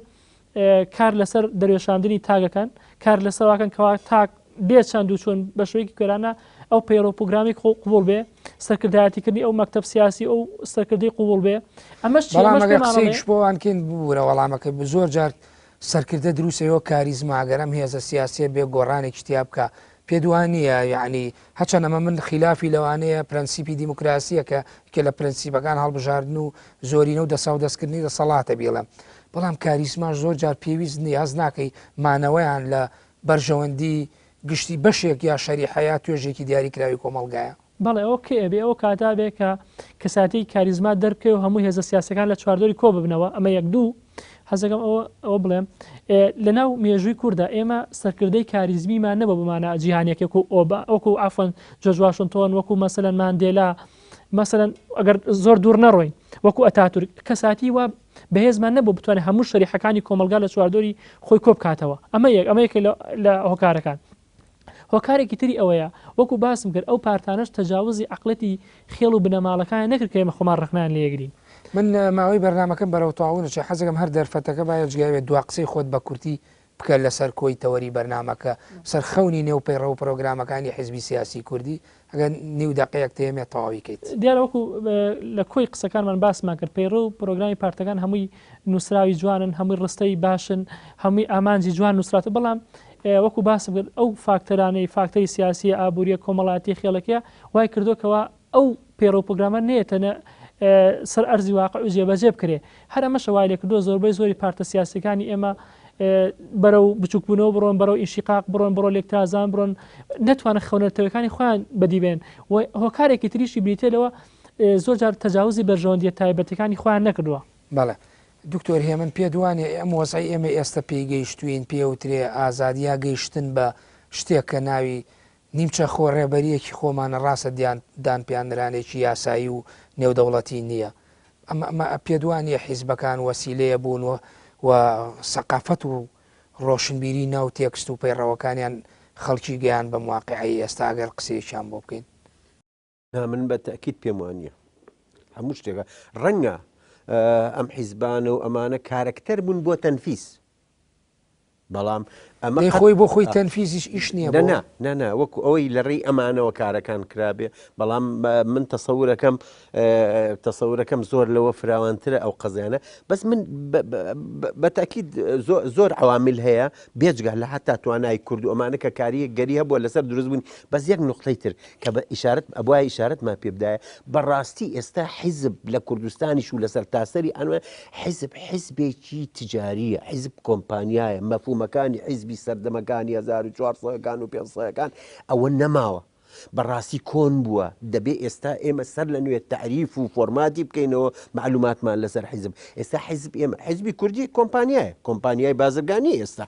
کار لەسەر دەروێشاندنی تاگەکەن کار لەسەرواکەن کەوا تاک بێت چند و چۆن بە شوەیەکی کۆرانە ئەو پەیڕۆپۆگرامی قوبوڵ بێ سەرکردایەتیکردنی ئەو مەکتەب سیاسی ئەو سەرکردەی قوبوڵ بێ ئەمەش قسەیش بۆوانکەین ببوورە وەڵامەکە زۆر جار سەرکردە دروستەوە کاریزما ئەگەرم هێزە سیاسیە بێ گۆڕانێکی تیا بکە پێدوانیە یعنی هەچەند ئەمە من خلافی لەوانەیە پرەنسیپی دیموکراسیە کە لە پرەنسیپەکان هەڵبژاردن و زۆرینە و دەسا و دەستکردنی دەسەڵاتە بێڵم بەڵام کاریزماش زۆر جار پێویست نیاز ناکەی مانەوەیان لە بەرژەوەندی گشتی بەشێک یا شەریحەیە توێژێکی دیاریکراوی کۆمەلگایە بەڵێ ئەو کێبێ ئەو کاتا بێ کە کەساتی کاریزما دەرکەوێ و هەموو هێزە سیاسەکان لە چواردۆری کۆ ببنەوە ئەمە یەک دوو حەزەکەم ئەوە بڵێم لە ناو مێژووی کووردا ئێمە سەرکردەی کاریزمیمان نەبە بمانە جیهانیەکێک و وەکو ئافۆن جۆرج واشنتۆن وەکو مەسەلەن ماندێلا مەسەلەن ئەگەر زۆر دوور نەڕۆین وەکو ئەتاتورک کەساتی وا بەهێزمان نەبوو بتوانێت هەموو شەریحەکانی کۆمەلگا لە چواردۆری خۆی کۆ بکاتەوە ئەمە یەک لە هۆکارەکان هۆکارێکی تری ئەوەیە وەکو باسم کرد ئەو پارتانەش تەجاوزی عقلەتی خێڵ و بنەماڵەکان نەکرد کە ئێمە خۆمان ڕخنان لە یەکگرین من ماوەی بەرنامەکەم بەرەو تەواوونەچێ حەزەکەم هەر دەرفەتەکە باید جگایوێت دوا قسەی خۆت بە کورتی بکە لەسەر کۆی تەوەری بەرنامەکە سەرخەونی نێو پەیڕە و پرۆگرامەکانی حیزبی سیاسی کوردی ئەگەر نیو دقەیەک تێمێت تەواویکەیت دیارە وەکو لە کۆی قسەکانمان باسمان کرد پەیڕە و پرۆگرامی پارتەکان هەمووی نووسراوی جوانن هەمووی ڕستەی باشن هەمووی ئامانجی جوان نووسراتە بەڵام وەکو باسم کرد ئەو فاکتەرانەی فاکتەری سیاسی ئابوووریە کۆمەڵاتی خێڵەکەیە وای کردوکەوە ئەو پەیڕە و پرۆگرامە نێتەنە سەر ئەرزی واقع و جێبەجێ بکرێ هەر ئەمەشە وای لێ کردووە زۆربەی زۆری پارتە سیاسەکانی ئێمە بەرەو بچووکبوونەوە بڕۆن بەرەو ئینشقاق بڕۆن بڕۆ لێکتازان بڕۆن نەتوانە خەونەتەوەکانی خۆیان بەدیبێن هۆکارێکی تریشی بریتێلەوە زۆر جار تەجاوزی بەرژەوەندیە تایبەتەکانی خۆیان نەکردووە. بەڵێ دکتۆر هێمن پێ دوانێ ئەم وەزای ئێمە ئێستا پێی گەیشتوین پێوترێ ئازادیا گەیشتن بە شتێک کە ناوی نیمچە خۆڕێبەریەکی خۆمانە ڕاستە دانپیانرانێکی یاسایی و نێودەوڵەتی نییە ئەمە پێدوانیە حیزبەکان وەسیلەیە بوونەوە و سەقافەت و ڕۆشنبیری ناو تێکست و پەیڕەوەکانیان خەڵکی گەیان بە مواقعی ئێستا ئەگەر قسەیەکیان بۆ بکەین. من بە تەکید پێم وانە هەموو شتێکە ڕەنگە ئەم حیزبانە و ئەمانە کارکتەر بوون بۆ تەنفیس بەڵام ئەمە خۆی بۆ خۆی تەنفیزیش ئیش نییە نە وەکو ئەوەی لە ڕێی ئەمانەوە کارەکان کرابێ بەڵام من تەسەورەکەم زۆر لەوە فراوانترە ئەو قەزیانە بەس من بەتاکید زۆر عوامل هەیە بێجگە لە حتا توانای کورد و ئەمانە کە کاریە گەری هەبووە لەسەر دروستبوون بەس یەک نقطەی تر کە بە ئیشارەت ئەبووە ئیشارەتمان پێ بدایە بەڕاستی ئێستا حیزب لە کوردستانیش و لەسەر تاسەری ئەنوە حیزبێکی تجاریە حیزب کۆمپانیایە مەفهومەکانی حیزبی سەردەمەکانی 1400 و 500 ئەوە نەماوە بەڕاستی کۆن بووە دەبێ ئێستا ئێمە سەر لە نوێ تعریف و فۆرماتی بکەینەوە معلوماتمان لەسەر حیزب ئێستا حیزب ئێمە حیزبی کوردی کۆمپانیای بازرگانی ئێستا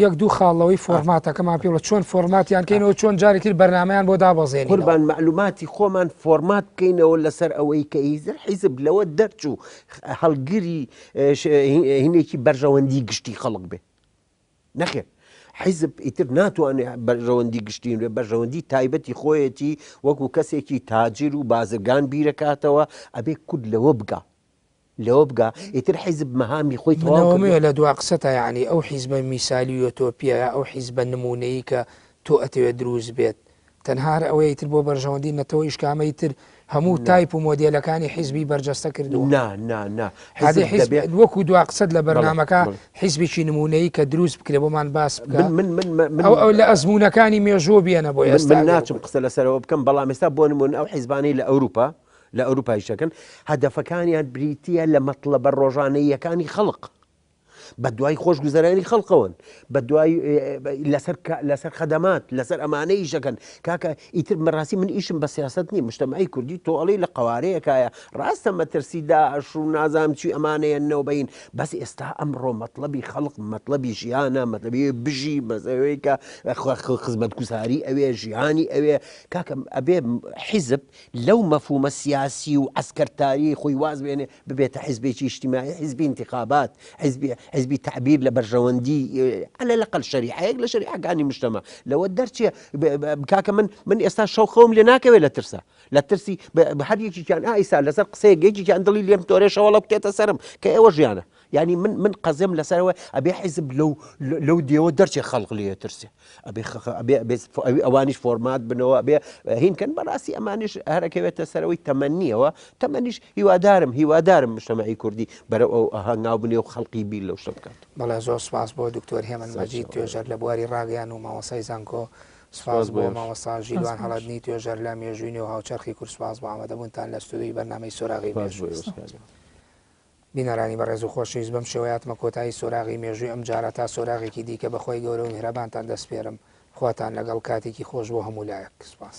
یەک دوو خاڵەوەی فۆرماتەکەمان پێوە چۆن فۆرماتیان کەینەوە چۆن جارێکی بەرنامەیان بۆ دابەزێنین قوربان معلوماتی خۆمان فۆرمات بکەینەوە لەسەر ئەوەی کە حیزب لەوە دەرچوو هەڵگری هینێکی بەرژەوەندی گشتی خەڵک بێ نەخێر حیزب ئیتر ناتوانێت بەرژەوەندی گشتین بەرژەوەندی تایبەتی خۆیەتی وەکو کەسێکی تاجر و بازرگان بیرەکاتەوە ئەبێ کورد لەوە بگا ئیتر حیزب مەهامی خۆی تەواوە لە دوا قسەتە یعنی ئەو حیزبە میسالی ئۆتۆپیە ئەو حیزبە نمونەیە کە تۆ ئەتەوێت دروست بێت تەنها ئەوەی تر بۆ بەرژەوەندی نەتەوە ئیشکامەی تر هەموو تایپ و مۆدیلەکانی حیزبی بەرجەستە کردووە وەکو دوا قسەد لە بەرنامەکە حیزبێکی نمونەیە کە دروست بکرێ بۆمان باس ئەو لە ئەزمونونەکانی مێژوە بێنە بۆ ئێستا ناچم قسە لەسەرەوە بکەم بەڵام ئێستا بۆ نمون ئەو حیزبانەی لە ئەوروپا لە ئەوروپایشەکەن هەدەفەکانیان بریتە لە مەطلبە ڕۆژانەیەکانی خەڵق بە دوای خۆشگوزەرانی خەڵقەوەن بە دوای لەسەر خەدەمات لەسەر ئەمانەی ئیشەکەن کاکە ئیتر مەڕاستی من ئیشم بە سیاست نی مشتەمەی کوردی تۆڵی لە قوارەیەکایە ڕاستە مەترسی داعش و نازام چی ئەمانەیە نەوبین بەس ئێستا ئەمڕۆ مەطلبی خەڵق مەطلبی ژیانە مەطلبی بژی مەزەوەی کە خزمەت گوزاری ئەوێ ژیانی ئەوێ کاکە ئەبێ حیزب لەو مەفهومە سیاسی و عسکەرتاری خۆی واز بێنێ ببێتە حیزبێکی اجتماعی حیزبی انتخابات حزبی تعبیر لە بەرژەوەندی على الأقل شەریعەیەک لە شەریعەکانی مجتەمع لەوە دەرچێ کاکە من ئێستا شەوخەوم لێ ناکەوێت لە ترسە لە ترسی هەر یەکێکیان ئایسا لەسەر قسەیەکێکیان دڵی لێم تۆرێشەوە بکێتە سەرم کە ئێوە ژیانە يعني من قەزێم لەسەرەوە ئەبێ حیزب لەو دێوە دەرچێ خەڵق لێ ترسێ ئەبێ ئەوانیش فۆرمات بنەوە ئەبێ هینکەن بەڕاستی ئەمانش هەرەکەوێتە سەرەوەی تەمەنیەوە تەمەنیش هیوادارم مجتەمەعی کوردی بەرەو ئەو هەنگاو بنێ و خەڵقی بیر لەو شتە بکات. بەڵێ زۆر سپاس بۆ دکتۆر هێمن مەجید توێژەر لە بواری ڕاگەیان و مامۆسای زانکۆ سپاس بۆ مامۆستا ژیلوان هەڵەدنی توێژەر لە مێژووینی و هاوچەرخی کورد سپاس بۆ ئامادەبوونتان لە ستودیۆی بەرنامەی سۆراغی مێژووی. بینەرانی بەڕێز و خۆشەویست بەم شێوەیەتمە کۆتایی سۆراغی مێژووی ئەم جارە تا سۆراغێکی دیکە بەخۆی گەورە و میهرەبانتان دەست پێرم خواتان لەگەڵ کاتێکی خۆش بۆ هەموو لایەک سپاس.